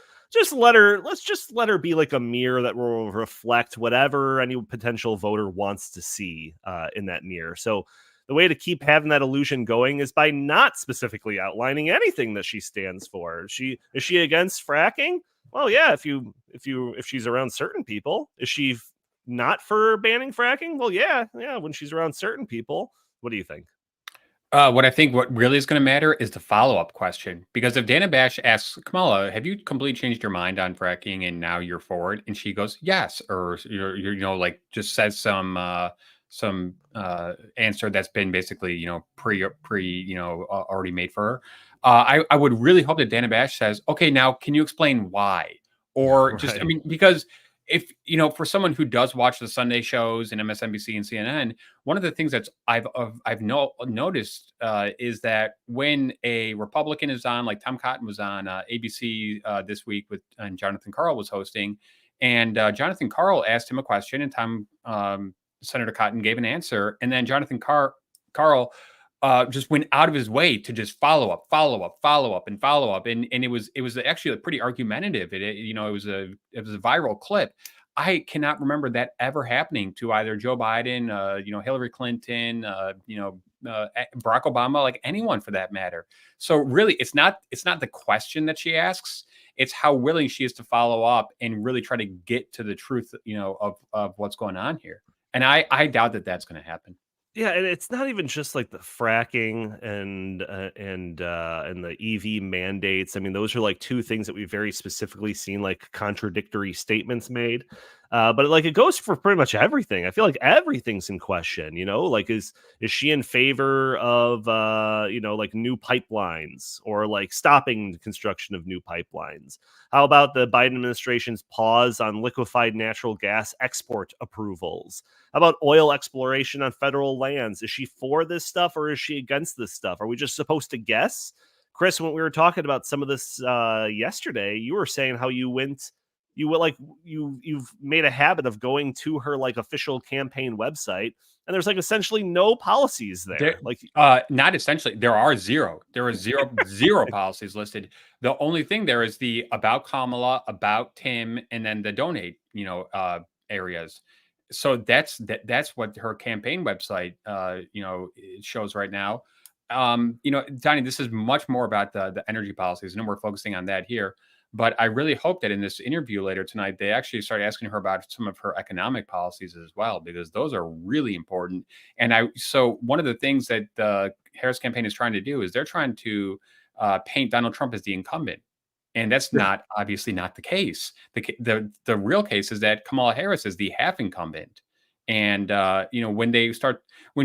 Speaker 1: let her be like a mirror that will reflect whatever any potential voter wants to see in that mirror. So the way to keep having that illusion going is by not specifically outlining anything that she stands for. Is she against fracking? Well, yeah, if she's around certain people. Is she not for banning fracking? Well, yeah, when she's around certain people. What do you think?
Speaker 4: What I think what really is going to matter is the follow-up question. Because if Dana Bash asks Kamala, have you completely changed your mind on fracking and now you're forward? And she goes, yes. Or you're you know, like just says some answer that's been basically, you know, already made for her. I would really hope that Dana Bash says, okay, now can you explain why? Or just,
Speaker 1: Right.
Speaker 4: I mean, because if, you know, for someone who does watch the Sunday shows and MSNBC and CNN, one of the things that's I've noticed is that when a Republican is on, like Tom Cotton was on ABC this week and Jonathan Karl was hosting, and Jonathan Karl asked him a question, and Tom Senator Cotton gave an answer, and then Jonathan Carl just went out of his way to just follow up, and it was actually pretty argumentative. It was a viral clip. I cannot remember that ever happening to either Joe Biden, Hillary Clinton, Barack Obama, like anyone for that matter. So really, it's not the question that she asks; it's how willing she is to follow up and really try to get to the truth, of what's going on here. And I doubt that that's going to happen.
Speaker 1: Yeah, and it's not even just like the fracking and the EV mandates. I mean, those are like two things that we've very specifically seen like contradictory statements made. But like it goes for pretty much everything. I feel like everything's in question. Like is she in favor of like new pipelines or like stopping the construction of new pipelines? How about the Biden administration's pause on liquefied natural gas export approvals? How about oil exploration on federal lands? Is she for this stuff or is she against this stuff? Are we just supposed to guess? Chris, when we were talking about some of this yesterday, you were saying how you've made a habit of going to her like official campaign website, and there's like essentially no policies there.
Speaker 4: Not essentially. There are zero policies listed. The only thing there is the about Kamala, about Tim, and then the donate, areas. So that's what her campaign website, it shows right now. Donnie, this is much more about the energy policies, and we're focusing on that here. But I really hope that in this interview later tonight, they actually start asking her about some of her economic policies as well, because those are really important. And so one of the things that the Harris campaign is trying to do is they're trying to paint Donald Trump as the incumbent. And that's obviously not the case. The real case is that Kamala Harris is the half incumbent. And when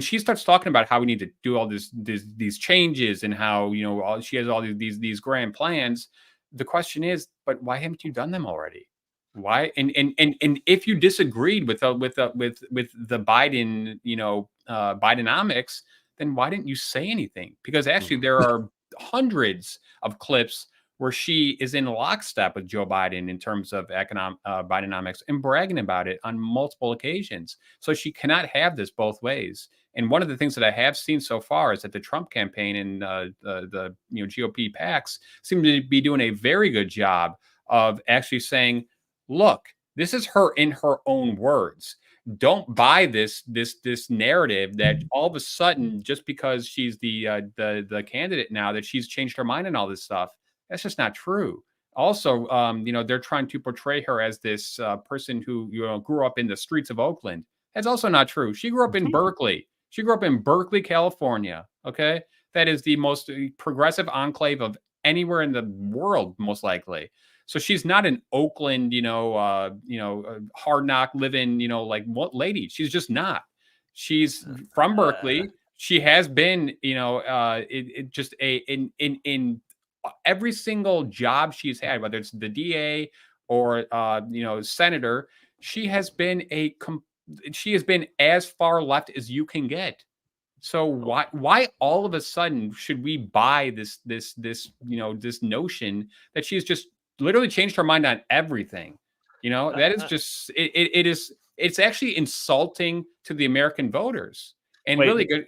Speaker 4: she starts talking about how we need to do all these changes and how she has all these grand plans, the question is, but why haven't you done them already? Why? And if you disagreed with the Biden Bidenomics, then why didn't you say anything? Because actually there are hundreds of clips where she is in lockstep with Joe Biden in terms of Bidenomics and bragging about it on multiple occasions. So she cannot have this both ways. And one of the things that I have seen so far is that the Trump campaign and the GOP PACs seem to be doing a very good job of actually saying, look, this is her in her own words. Don't buy this narrative that all of a sudden, just because she's the candidate now, that she's changed her mind and all this stuff. That's just not true. Also, they're trying to portray her as this person who grew up in the streets of Oakland. That's also not true. She grew up in Berkeley. She grew up in Berkeley, California. Okay, that is the most progressive enclave of anywhere in the world, most likely. So she's not an Oakland, hard knock living, like what lady? She's just not. She's from Berkeley. She has been, in every single job she's had, whether it's the DA or senator, she has been as far left as you can get. So why all of a sudden should we buy this notion that she's just literally changed her mind on everything? That is just it's actually insulting to the American voters. And really good.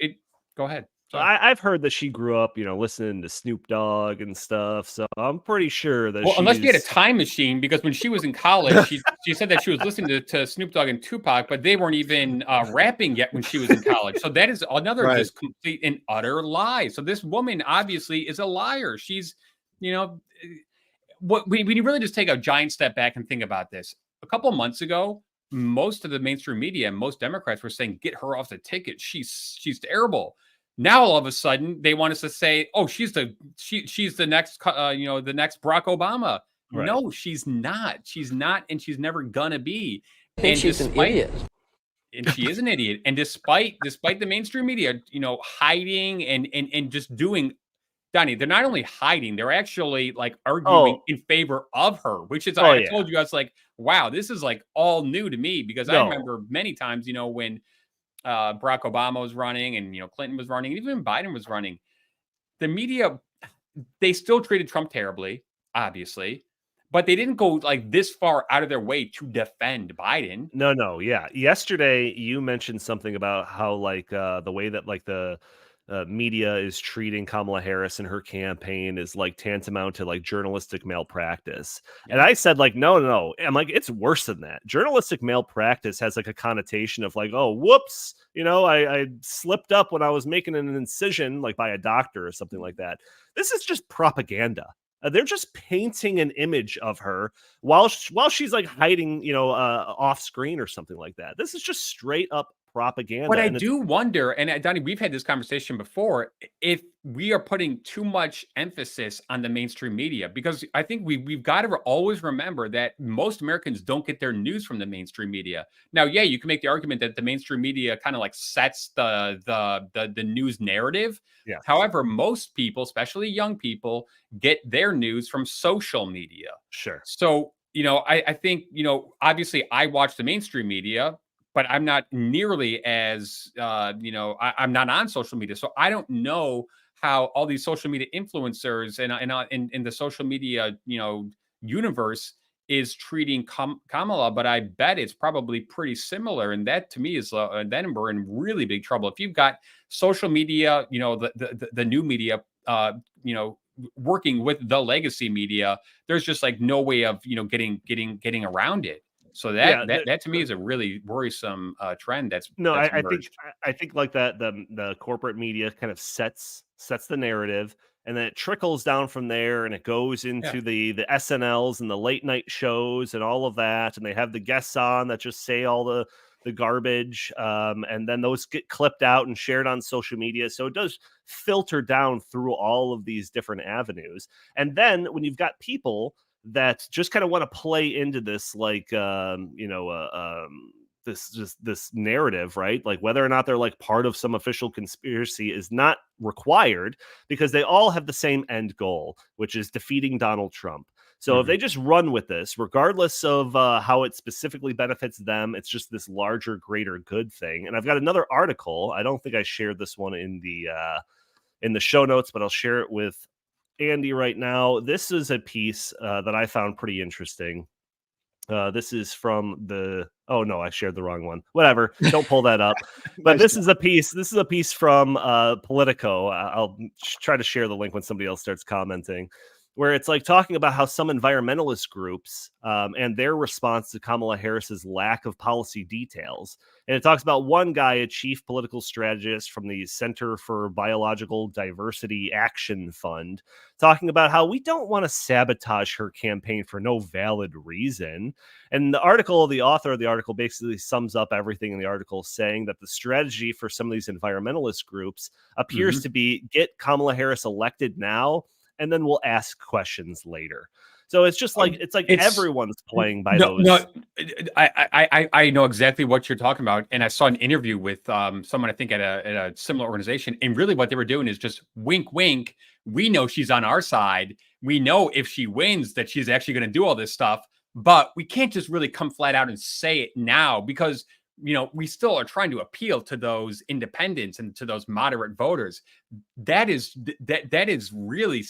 Speaker 4: Go ahead.
Speaker 1: So I've heard that she grew up, listening to Snoop Dogg and stuff. So I'm pretty sure that.
Speaker 4: Well, unless she had a time machine, because when she was in college, she said that she was listening to Snoop Dogg and Tupac, but they weren't even rapping yet when she was in college. So that is another just complete and utter lie. So this woman obviously is a liar. She's, what we really just take a giant step back and think about this. A couple of months ago, most of the mainstream media, most Democrats were saying, "Get her off the ticket. She's terrible." Now all of a sudden they want us to say, "Oh, she's the next the next Barack Obama." Right. No, she's not. She's not, and she's never gonna be.
Speaker 8: I think she's an idiot.
Speaker 4: And she is an idiot. And despite the mainstream media, hiding and just doing, Donnie, they're not only hiding, they're actually like arguing in favor of her, which is I told you, I was like, wow, this is like all new to me, because I remember many times, when Barack Obama was running and Clinton was running, even Biden was running, the media, they still treated Trump terribly, obviously, but they didn't go like this far out of their way to defend Biden.
Speaker 1: No, yeah. Yesterday, you mentioned something about how like the way that like the media is treating Kamala Harris and her campaign is like tantamount to like journalistic malpractice. And
Speaker 4: Yeah.
Speaker 1: I said like, no. I'm like, it's worse than that. Journalistic malpractice has like a connotation of like, oh, whoops, I slipped up when I was making an incision, like by a doctor or something like that. This is just propaganda. They're just painting an image of her while she's like hiding, off screen or something like that. This is just straight up propaganda.
Speaker 4: But I
Speaker 1: And
Speaker 4: do wonder, and Donnie, we've had this conversation before, if we are putting too much emphasis on the mainstream media, because I think we've got to always remember that most Americans don't get their news from the mainstream media. Now, yeah, you can make the argument that the mainstream media kind of like sets the news narrative.
Speaker 1: yeah,
Speaker 4: However, most people, especially young people, get their news from social media.
Speaker 1: sure.
Speaker 4: So, I think, obviously I watch the mainstream media, but I'm not nearly as, I'm not on social media. So I don't know how all these social media influencers and in the social media, universe is treating Kamala, but I bet it's probably pretty similar. And that to me is, then we're in really big trouble. If you've got social media, the new media, working with the legacy media, there's just like no way of, getting around it. So
Speaker 1: Yeah,
Speaker 4: that to me is a really worrisome trend that's
Speaker 1: no, I think
Speaker 4: emerged.
Speaker 1: I think like that the corporate media kind of sets the narrative, and then it trickles down from there, and it goes
Speaker 4: Yeah.
Speaker 1: into the SNLs and the late night shows and all of that, and they have the guests on that just say all the garbage, and then those get clipped out and shared on social media. So it does filter down through all of these different avenues, and then when you've got people that just kind of want to play into this like this narrative, right? Like whether or not they're like part of some official conspiracy is not required, because they all have the same end goal, which is defeating Donald Trump. So if they just run with this, regardless of how it specifically benefits them, it's just this larger, greater good thing. And I've got another article. I don't think I shared this one in the show notes, but I'll share it with Andy right now. This is a piece that I found pretty interesting. This is from the. Oh no, I shared the wrong one. Whatever, don't pull that up. But
Speaker 3: Nice
Speaker 1: this
Speaker 3: job.
Speaker 1: is a piece. This is a piece from Politico. I'll try to share the link when somebody else starts commenting, where it's like talking about how some environmentalist groups and their response to Kamala Harris's lack of policy details. And it talks about one guy, a chief political strategist from the Center for Biological Diversity Action Fund, talking about how we don't want to sabotage her campaign for no valid reason. And the author of the article basically sums up everything in the article, saying that the strategy for some of these environmentalist groups appears to be get Kamala Harris elected now, and then we'll ask questions later. So it's just like it's everyone's playing by those.
Speaker 4: No, I know exactly what you're talking about, and I saw an interview with someone I think at a similar organization, and really what they were doing is just wink, wink. We know she's on our side. We know if she wins that she's actually going to do all this stuff, but we can't just really come flat out and say it now, because we still are trying to appeal to those independents and to those moderate voters. That is really,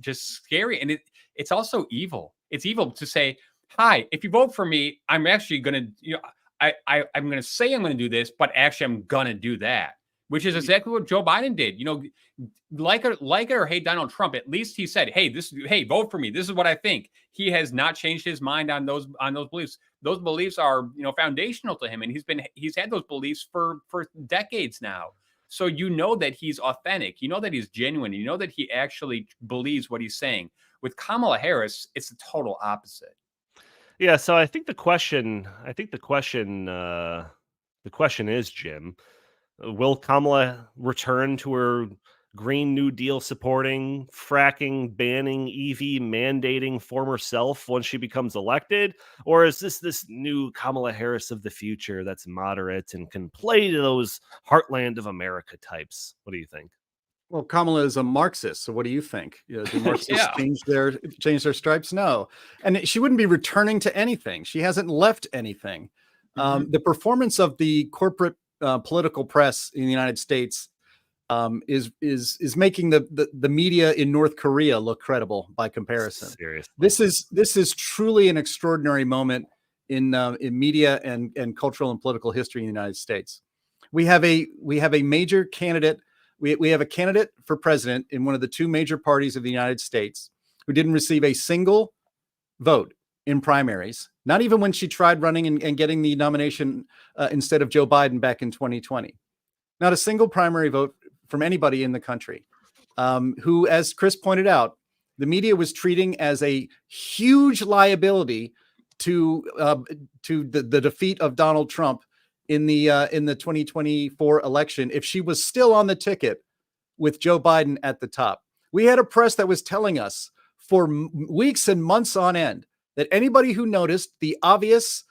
Speaker 4: just scary. And it's also evil. It's evil to say, hi, if you vote for me, I'm actually going to, I'm going to say I'm going to do this, but actually I'm going to do that, which is exactly what Joe Biden did. Like it or hate Donald Trump, at least he said, hey, vote for me. This is what I think. He has not changed his mind on those beliefs. Those beliefs are, foundational to him. And he's had those beliefs for decades now. So that he's authentic, that he's genuine, that he actually believes what he's saying. With Kamala Harris, it's the total opposite.
Speaker 1: Yeah, so I think the question is, Jim, will Kamala return to her Green New Deal supporting, fracking, banning, EV mandating former self once she becomes elected? Or is this new Kamala Harris of the future that's moderate and can play to those Heartland of America types? What do you think?
Speaker 3: Well, Kamala is a Marxist, so what do you think? Do Marxists
Speaker 4: Yeah.
Speaker 3: change their stripes? No, and she wouldn't be returning to anything. She hasn't left anything. The performance of the corporate political press in the United States is making the media in North Korea look credible by comparison.
Speaker 1: Seriously.
Speaker 3: This is truly an extraordinary moment in media and cultural and political history in the United States. We have a major candidate. We have a candidate for president in one of the two major parties of the United States who didn't receive a single vote in primaries, not even when she tried running and getting the nomination instead of Joe Biden back in 2020. Not a single primary vote from anybody in the country, who, as Chris pointed out, the media was treating as a huge liability to the defeat of Donald Trump in the 2024 election if she was still on the ticket with Joe Biden at the top. We had a press that was telling us for weeks and months on end that anybody who noticed the obvious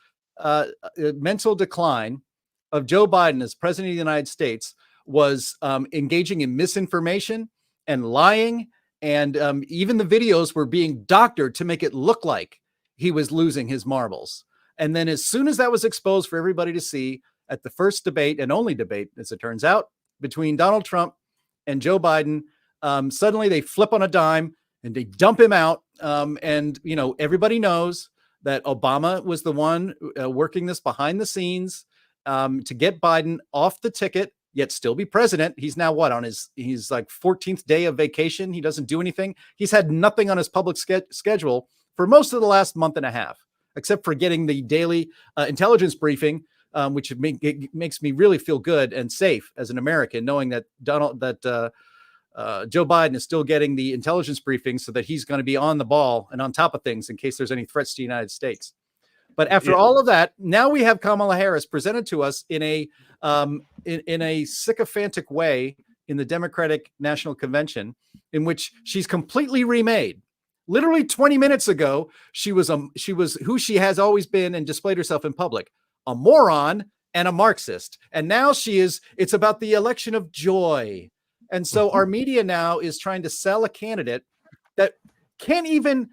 Speaker 3: mental decline of Joe Biden as president of the United States was engaging in misinformation and lying. And even the videos were being doctored to make it look like he was losing his marbles. And then as soon as that was exposed for everybody to see at the first debate and only debate, as it turns out, between Donald Trump and Joe Biden, suddenly they flip on a dime and they dump him out. And, you know, everybody knows that Obama was the one working this behind the scenes to get Biden off the ticket, yet still be president. He's now what, on he's like 14th day of vacation. He doesn't do anything. He's had nothing on his public schedule for most of the last month and a half, except for getting the daily intelligence briefing, which it makes me really feel good and safe as an American, knowing that Joe Biden is still getting the intelligence briefing so that he's going to be on the ball and on top of things in case there's any threats to the United States. But after all of that, now we have Kamala Harris presented to us in a sycophantic way in the Democratic National Convention, in which she's completely remade. Literally 20 minutes ago, she was who she has always been and displayed herself in public, a moron and a Marxist. And now it's about the election of joy. And so our media now is trying to sell a candidate that can't even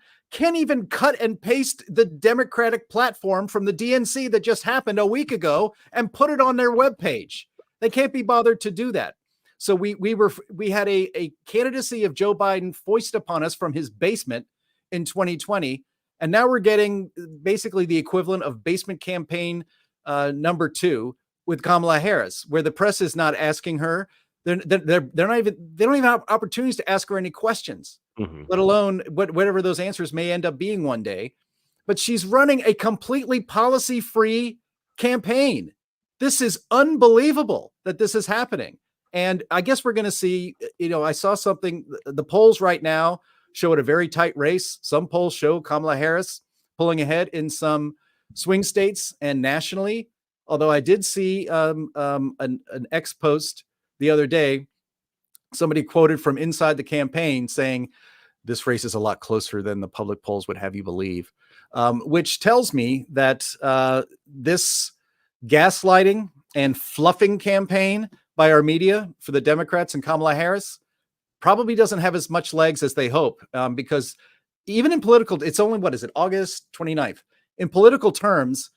Speaker 3: cut and paste the Democratic platform from the DNC that just happened a week ago and put it on their webpage. They can't be bothered to do that. So we had a candidacy of Joe Biden foisted upon us from his basement in 2020. And now we're getting basically the equivalent of basement campaign number 2 with Kamala Harris, where the press is not asking her. They don't even have opportunities to ask her any questions, let alone whatever those answers may end up being one day. But she's running a completely policy-free campaign. This is unbelievable that this is happening. And I guess we're going to see, I saw something, the polls right now show it a very tight race. Some polls show Kamala Harris pulling ahead in some swing states and nationally. Although I did see an X post the other day, somebody quoted from inside the campaign saying, this race is a lot closer than the public polls would have you believe, which tells me that this gaslighting and fluffing campaign by our media for the Democrats and Kamala Harris probably doesn't have as much legs as they hope, because even in political, it's only, August 29th. In political terms,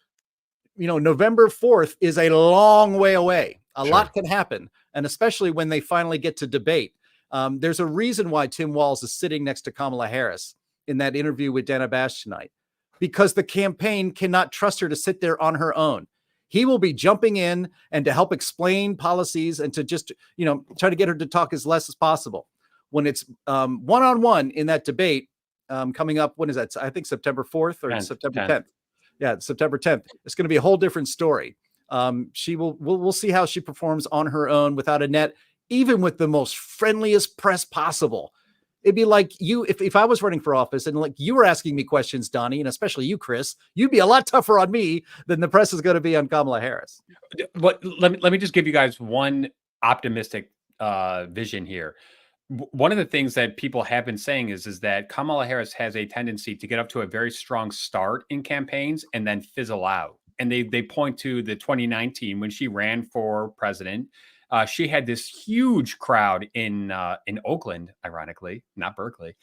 Speaker 3: November 4th is a long way away. A lot can happen. And especially when they finally get to debate. There's a reason why Tim Walz is sitting next to Kamala Harris in that interview with Dana Bash tonight, because the campaign cannot trust her to sit there on her own. He will be jumping in and to help explain policies and to just, try to get her to talk as less as possible. When it's one-on-one in that debate coming up, when is that? I think September 4th or 10th. September 10th. Yeah, September 10th. It's going to be a whole different story. We'll see how she performs on her own without a net, even with the most friendliest press possible. It'd be like if I was running for office and like you were asking me questions, Donnie, and especially you, Chris, you'd be a lot tougher on me than the press is going to be on Kamala Harris.
Speaker 4: Let me just give you guys one optimistic vision here. One of the things that people have been saying is that Kamala Harris has a tendency to get up to a very strong start in campaigns and then fizzle out. And they point to the 2019 when she ran for president. She had this huge crowd in Oakland, ironically, not Berkeley,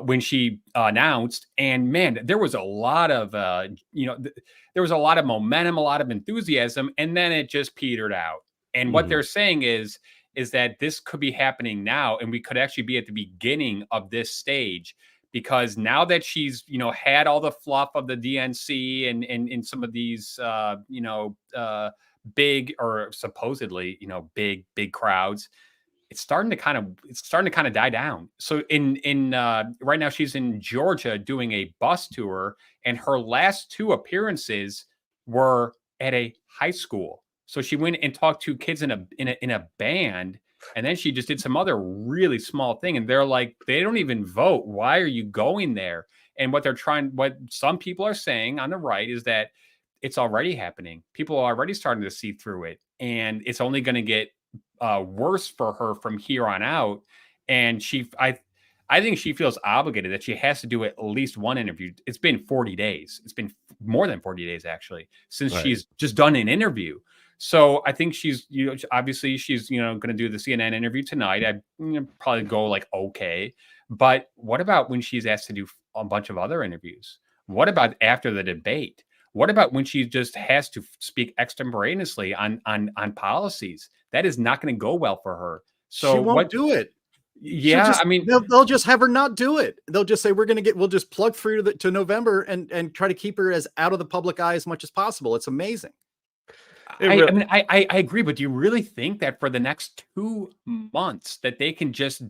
Speaker 4: when she announced. And man, there was a lot of there was a lot of momentum, a lot of enthusiasm, and then it just petered out. And what they're saying is is that this could be happening now, and we could actually be at the beginning of this stage, because now that she's, had all the fluff of the DNC and some of these, big, or supposedly, big crowds, it's starting to kind of die down. So in right now she's in Georgia doing a bus tour, and her last 2 appearances were at a high school. So she went and talked to kids in a band, and then she just did some other really small thing. And they're like, they don't even vote. Why are you going there? And what some people are saying on the right is that it's already happening. People are already starting to see through it, and it's only going to get worse for her from here on out. And I think she feels obligated that she has to do at least one interview. It's been 40 days. It's been more than 40 days, actually, since she's just done an interview. So I think she's, obviously she's, going to do the CNN interview tonight. I'd probably go like, okay. But what about when she's asked to do a bunch of other interviews? What about after the debate? What about when she just has to speak extemporaneously on policies? That is not going to go well for her. So
Speaker 3: she won't do it.
Speaker 4: Yeah,
Speaker 3: I mean, they'll just have her not do it. They'll just say, we'll just plug through to November and try to keep her as out of the public eye as much as possible. It's amazing.
Speaker 4: I agree, but do you really think that for the next 2 months that they can just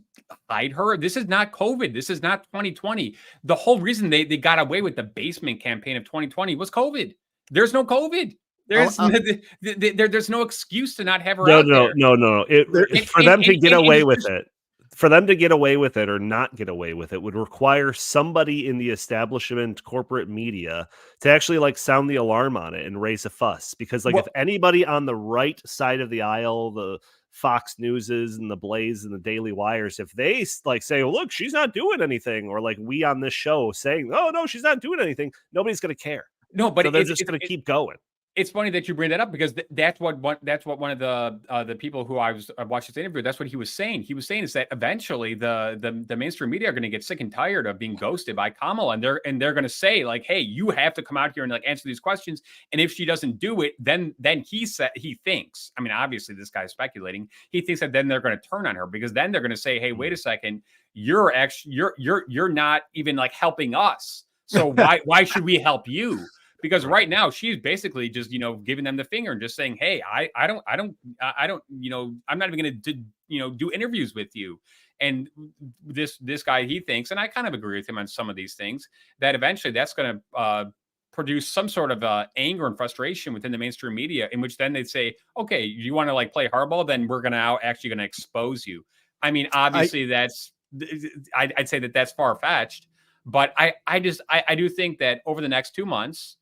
Speaker 4: hide her? This is not COVID. This is not 2020. The whole reason they got away with the basement campaign of 2020 was COVID. There's no COVID. There's no excuse to not have her out there.
Speaker 1: No. For them to get away with it, for them to get away with it or not get away with it would require somebody in the establishment corporate media to actually like sound the alarm on it and raise a fuss. Because if anybody on the right side of the aisle, the Fox Newses and the Blaze and the Daily Wires, if they like say, oh, look, she's not doing anything, or like we on this show saying, oh no, she's not doing anything, nobody's going to care.
Speaker 4: No, but
Speaker 1: so they're just going to keep going.
Speaker 4: It's funny that you bring that up, because that's what one of the people who I watched this interview, that's what he was saying. He was saying is that eventually the mainstream media are going to get sick and tired of being ghosted by Kamala, and they're going to say like, hey, you have to come out here and like answer these questions. And if she doesn't do it, then he thinks, I mean, obviously this guy's speculating, he thinks that then they're going to turn on her, because then they're going to say, hey, wait a second, you're not even like helping us. So why should we help you? Because right now she's basically just, giving them the finger and just saying, hey, I don't, I'm not even going to, do interviews with you. And this guy, he thinks, and I kind of agree with him on some of these things, that eventually that's going to produce some sort of anger and frustration within the mainstream media, in which then they'd say, okay, you want to like play hardball, then we're going to actually going to expose you. I mean, obviously I'd say that's far-fetched, but I do think that over the next 2 months,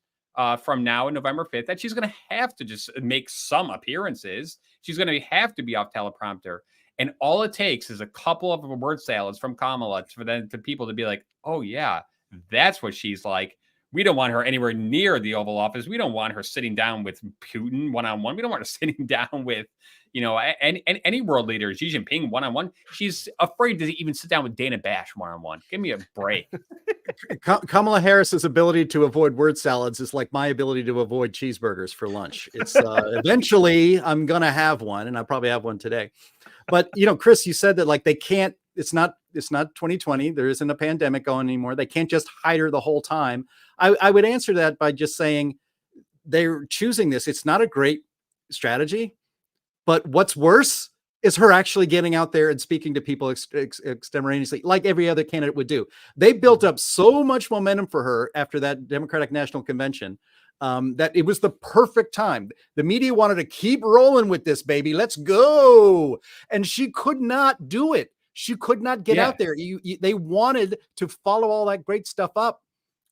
Speaker 4: from now and November 5th, that she's going to have to just make some appearances. She's going to have to be off teleprompter. And all it takes is a couple of word salads from Kamala for people to be like, oh, yeah, that's what she's like. We don't want her anywhere near the Oval Office. We don't want her sitting down with Putin one-on-one. We don't want her sitting down with, any world leader, Xi Jinping one-on-one. She's afraid to even sit down with Dana Bash one-on-one. Give me a break.
Speaker 3: Kamala Harris's ability to avoid word salads is like my ability to avoid cheeseburgers for lunch. It's eventually I'm going to have one, and I probably have one today. But, Chris, you said that like they can't, it's not 2020. There isn't a pandemic going anymore. They can't just hide her the whole time. I would answer that by just saying they're choosing this. It's not a great strategy, but what's worse is her actually getting out there and speaking to people extemporaneously, like every other candidate would do. They built up so much momentum for her after that Democratic National Convention that it was the perfect time. The media wanted to keep rolling with this, baby. Let's go. And she could not do it. She could not get out there. They wanted to follow all that great stuff up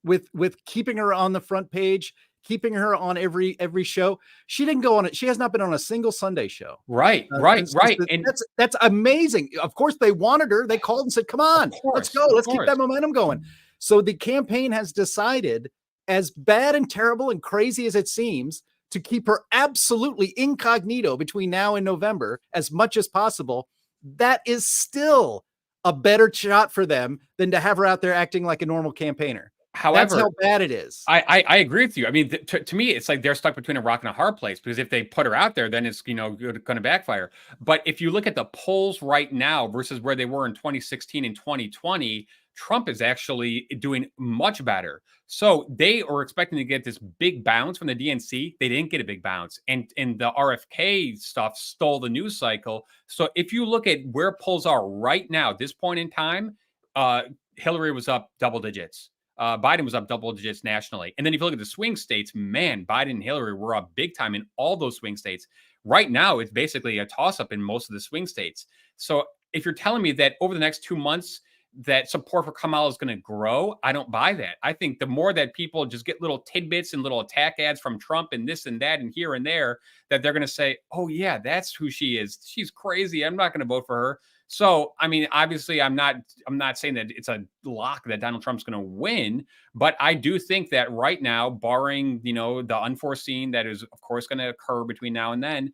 Speaker 3: with keeping her on the front page, keeping her on every show. She didn't go on it. She has not been on a single Sunday show.
Speaker 4: Right.
Speaker 3: And that's amazing. Of course, they wanted her. They called and said, come on, let's go. Let's keep that momentum going. So the campaign has decided, as bad and terrible and crazy as it seems, to keep her absolutely incognito between now and November as much as possible. That is still a better shot for them than to have her out there acting like a normal campaigner.
Speaker 4: However,
Speaker 3: That's how bad it is.
Speaker 4: I agree with you. I mean, to me, it's like they're stuck between a rock and a hard place, because if they put her out there, then it's, going to backfire. But if you look at the polls right now versus where they were in 2016 and 2020, Trump is actually doing much better. So they are expecting to get this big bounce from the DNC. They didn't get a big bounce. And the RFK stuff stole the news cycle. So if you look at where polls are right now, at this point in time, Hillary was up double digits. Biden was up double digits nationally. And then if you look at the swing states, man, Biden and Hillary were up big time in all those swing states. Right now, it's basically a toss-up in most of the swing states. So if you're telling me that over the next 2 months, that support for Kamala is going to grow, I don't buy that. I think the more that people just get little tidbits and little attack ads from Trump and this and that and here and there, that they're going to say, oh yeah, that's who she is. She's crazy. I'm not going to vote for her. So, I mean, obviously, I'm not saying that it's a lock that Donald Trump's going to win, but I do think that right now, barring, the unforeseen that is, of course, going to occur between now and then,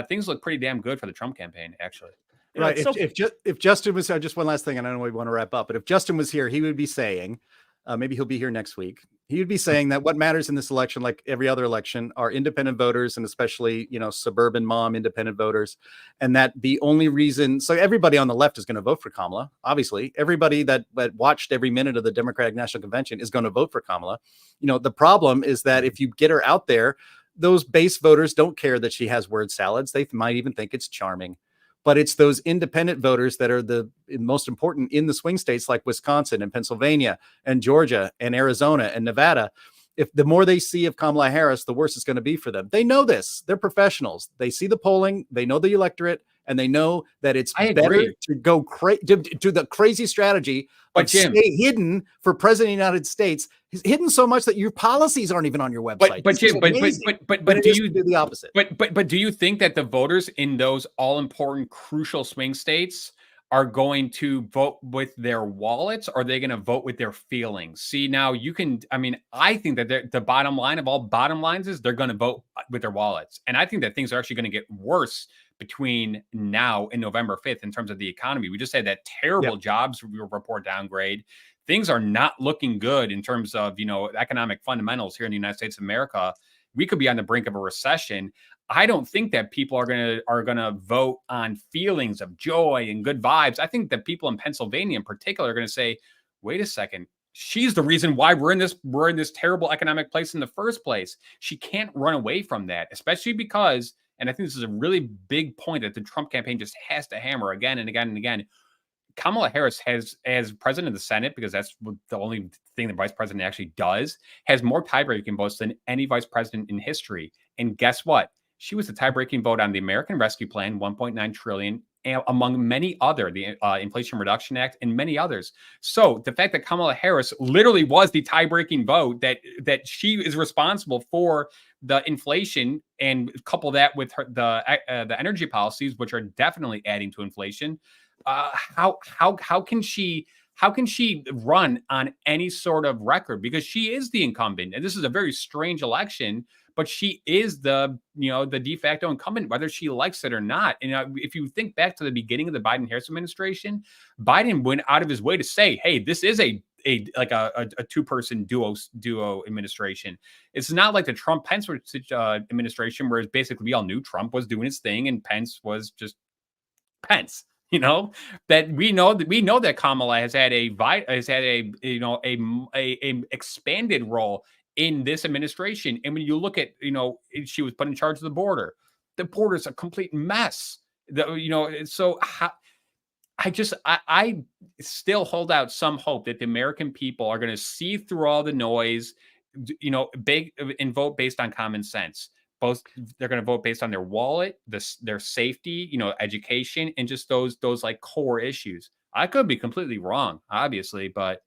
Speaker 4: things look pretty damn good for the Trump campaign, actually.
Speaker 3: Right. If Justin was just one last thing, and I know we want to wrap up, but if Justin was here, he would be saying, maybe he'll be here next week. He would be saying that what matters in this election, like every other election, are independent voters, and especially, suburban mom independent voters. And that the only reason, so everybody on the left is going to vote for Kamala. Obviously, everybody that watched every minute of the Democratic National Convention is going to vote for Kamala. The problem is that if you get her out there, those base voters don't care that she has word salads. They might even think it's charming. But it's those independent voters that are the most important in the swing states like Wisconsin and Pennsylvania and Georgia and Arizona and Nevada. If the more they see of Kamala Harris, the worse it's going to be for them. They know this. They're professionals. They see the polling. They know the electorate. And they know that it's better to go to the crazy strategy of stay hidden for president of the United States. He's hidden so much that your policies aren't even on your website.
Speaker 4: But Jim, but do you
Speaker 3: do the opposite?
Speaker 4: But do you think that the voters in those all important crucial swing states are going to vote with their wallets, or are they going to vote with their feelings? See, now I think that the bottom line of all bottom lines is they're going to vote with their wallets. And I think that things are actually going to get worse between now and November 5th in terms of the economy. We just had that terrible jobs report downgrade. Things are not looking good in terms of, economic fundamentals here in the United States of America. We could be on the brink of a recession. I don't think that people are gonna vote on feelings of joy and good vibes. I think that people in Pennsylvania in particular are going to say, wait a second, she's the reason why we're in this terrible economic place in the first place. She can't run away from that, especially because, and I think this is a really big point that the Trump campaign just has to hammer again and again and again, Kamala Harris as president of the Senate, because that's the only thing the vice president actually does, has more tie-breaking votes than any vice president in history. And guess what? She was the tie-breaking vote on the American Rescue Plan, $1.9 trillion, among many other, the Inflation Reduction Act, and many others. So the fact that Kamala Harris literally was the tie-breaking vote, that she is responsible for the inflation, and couple that with the energy policies, which are definitely adding to inflation. How can she run on any sort of record? Because she is the incumbent, and this is a very strange election, but she is the de facto incumbent, whether she likes it or not. And if you think back to the beginning of the Biden-Harris administration, Biden went out of his way to say, hey, this is a two-person duo administration. It's not like the Trump-Pence administration, where basically we all knew Trump was doing his thing and Pence was just Pence. That we know that Kamala has had a expanded role in this administration. And when you look at, she was put in charge of the border. The border is a complete mess. So I still hold out some hope that the American people are going to see through all the noise, and vote based on common sense. Both, they're going to vote based on their wallet, their safety, education, and just those like core issues. I could be completely wrong, obviously, but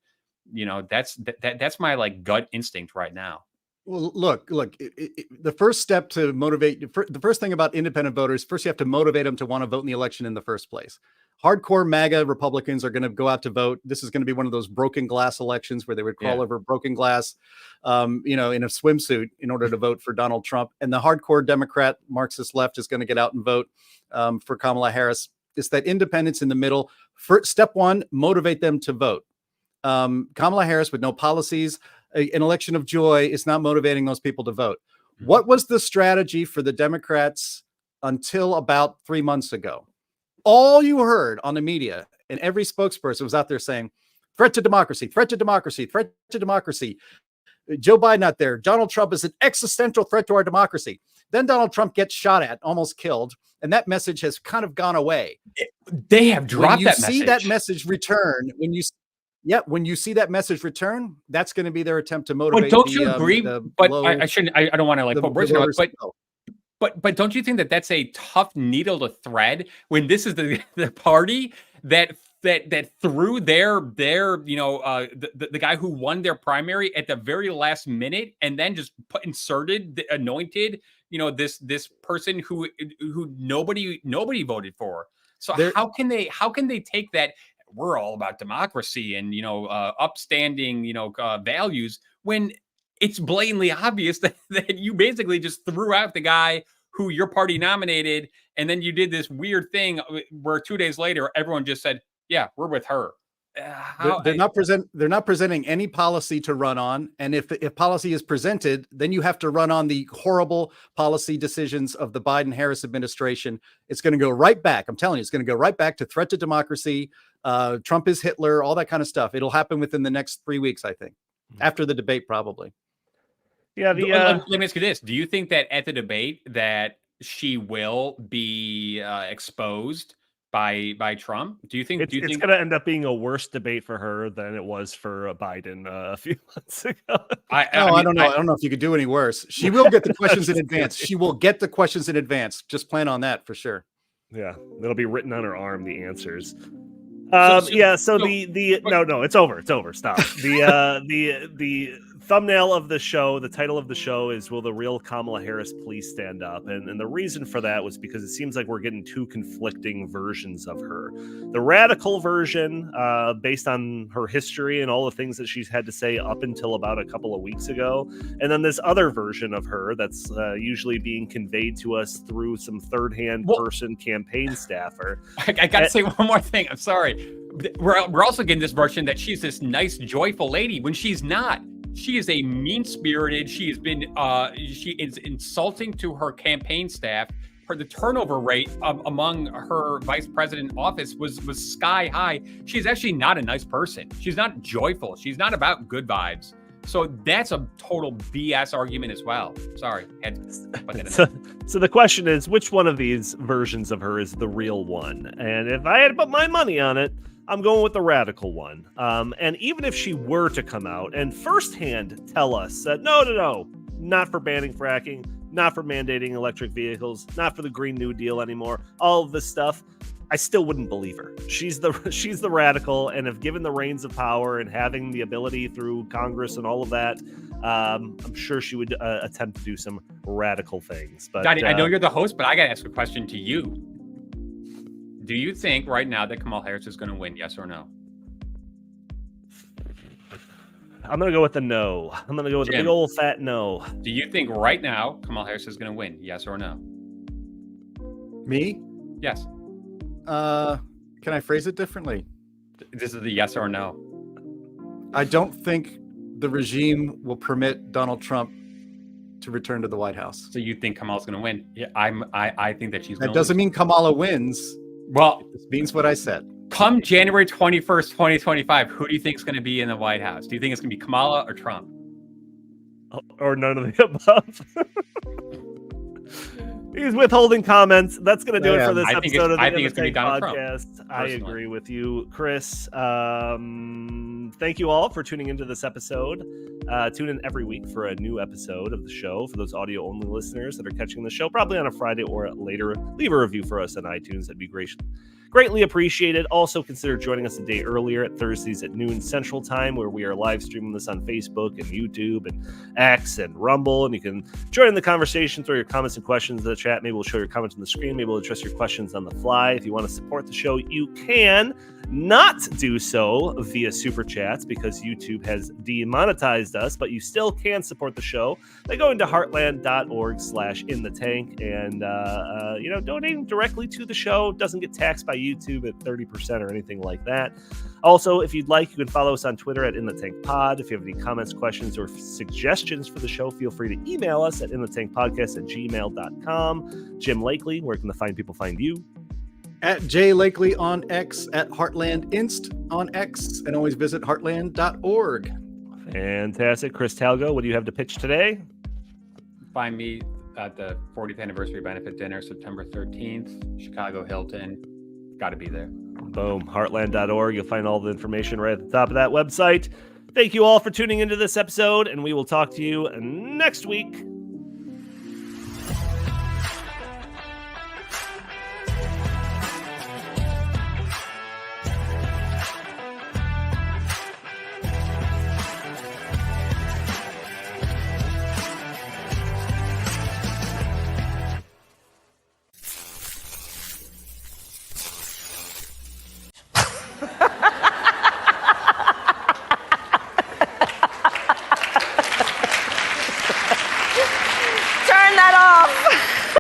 Speaker 4: that's my like gut instinct right now.
Speaker 3: Well, look, the first step to motivate, the first thing about independent voters, first you have to motivate them to want to vote in the election in the first place. Hardcore MAGA Republicans are going to go out to vote. This is going to be one of those broken glass elections where they would crawl over broken glass, in a swimsuit in order to vote for Donald Trump. And the hardcore Democrat Marxist left is going to get out and vote for Kamala Harris. It's that independence in the middle. Step one, motivate them to vote. Kamala Harris with no policies, an election of joy is not motivating those people to vote. What was the strategy for the Democrats until about 3 months ago? All you heard on the media and every spokesperson was out there saying, threat to democracy, threat to democracy, threat to democracy. Joe Biden out there. Donald Trump is an existential threat to our democracy. Then Donald Trump gets shot at, almost killed. And that message has kind of gone away.
Speaker 4: They have dropped that message.
Speaker 3: When you see that message return, when you see that message return, that's going to be their attempt to motivate.
Speaker 4: But don't you agree? But I shouldn't. I don't want to put words in your mouth, but don't you think that that's a tough needle to thread when this is the party that threw their the guy who won their primary at the very last minute and then just anointed this person who nobody voted for. So how can they take that? We're all about democracy and upstanding values when it's blatantly obvious that you basically just threw out the guy who your party nominated, and then you did this weird thing where 2 days later everyone just said, "Yeah, we're with her."
Speaker 3: They're not presenting any policy to run on, and if policy is presented, then you have to run on the horrible policy decisions of the Biden-Harris administration. It's going to go right back. I'm telling you, it's going to go right back to threat to democracy. Trump is Hitler, all that kind of stuff. It'll happen within the next 3 weeks, I think, after the debate, probably.
Speaker 4: Yeah. Let me ask you this: do you think that at the debate that she will be exposed by Trump? Do you think
Speaker 1: it's going to end up being a worse debate for her than it was for Biden a few months ago?
Speaker 3: I don't know. I don't know if you could do any worse. She will get the questions in advance. She will get the questions in advance. Just plan on that for sure.
Speaker 1: Yeah, it'll be written on her arm, the answers. No, it's over. It's over. Stop. The thumbnail of the show, the title of the show is "Will the Real Kamala Harris Please Stand Up?" And the reason for that was because it seems like we're getting two conflicting versions of her. The radical version, based on her history and all the things that she's had to say up until about a couple of weeks ago. And then this other version of her that's usually being conveyed to us through some third-hand person campaign staffer.
Speaker 4: I got to say one more thing. I'm sorry. We're also getting this version that she's this nice, joyful lady when she's not. She is a mean-spirited. She has been. She is insulting to her campaign staff. The turnover rate among her vice president office was sky high. She's actually not a nice person. She's not joyful. She's not about good vibes. So that's a total BS argument as well. Sorry.
Speaker 1: So the question is, which one of these versions of her is the real one? And if I had to put my money on it, I'm going with the radical one. And even if she were to come out and firsthand tell us that no, not for banning fracking, not for mandating electric vehicles, not for the Green New Deal anymore, all of this stuff, I still wouldn't believe her. She's the radical, and if given the reins of power and having the ability through Congress and all of that, I'm sure she would attempt to do some radical things. But
Speaker 4: Daddy, I know you're the host, but I got to ask a question to you. Do you think right now that Kamala Harris is going to win? Yes or no?
Speaker 1: I'm going to go with the no. I'm going to go with the big old fat no.
Speaker 4: Do you think right now Kamala Harris is going to win? Yes or no?
Speaker 3: Me?
Speaker 4: Yes.
Speaker 3: Can I phrase it differently?
Speaker 4: This is the yes or no.
Speaker 3: I don't think the regime will permit Donald Trump to return to the White House.
Speaker 4: So you think Kamala's going to win? Yeah, I think that she's going to win.
Speaker 3: That doesn't mean Kamala wins.
Speaker 4: Well,
Speaker 3: it means what I said.
Speaker 4: Come January 21st, 2025, who do you think is going to be in the White House? Do you think it's going to be Kamala or Trump?
Speaker 1: Or none of the above? He's withholding comments. That's going to do it for this episode of the Take Podcast. I agree with you, Chris. Thank you all for tuning into this episode. Tune in every week for a new episode of the show. For those audio-only listeners that are catching the show, probably on a Friday or later, leave a review for us on iTunes. That'd be greatly appreciated. Also, consider joining us a day earlier at Thursdays at noon Central Time, where we are live streaming this on Facebook and YouTube and X and Rumble. And you can join in the conversation, throw your comments and questions in the chat. Maybe we'll show your comments on the screen. Maybe we'll address your questions on the fly. If you want to support the show, you can. not do so via Super Chats because YouTube has demonetized us, but you still can support the show by going to heartland.org/inthetank and, donating directly to the show. Doesn't get taxed by YouTube at 30% or anything like that. Also, if you'd like, you can follow us on Twitter at InTheTankPod. If you have any comments, questions, or suggestions for the show, feel free to email us at inthetankpodcast@gmail.com. Jim Lakely, where can the fine people find you?
Speaker 3: At J Lakely on X, at Heartland Inst on X, and always visit heartland.org.
Speaker 1: Fantastic. Chris Talgo, what do you have to pitch today?
Speaker 4: Find me at the 40th anniversary benefit dinner, September 13th, Chicago Hilton. Got to be there.
Speaker 1: Boom. Heartland.org. You'll find all the information right at the top of that website. Thank you all for tuning into this episode, and we will talk to you next week.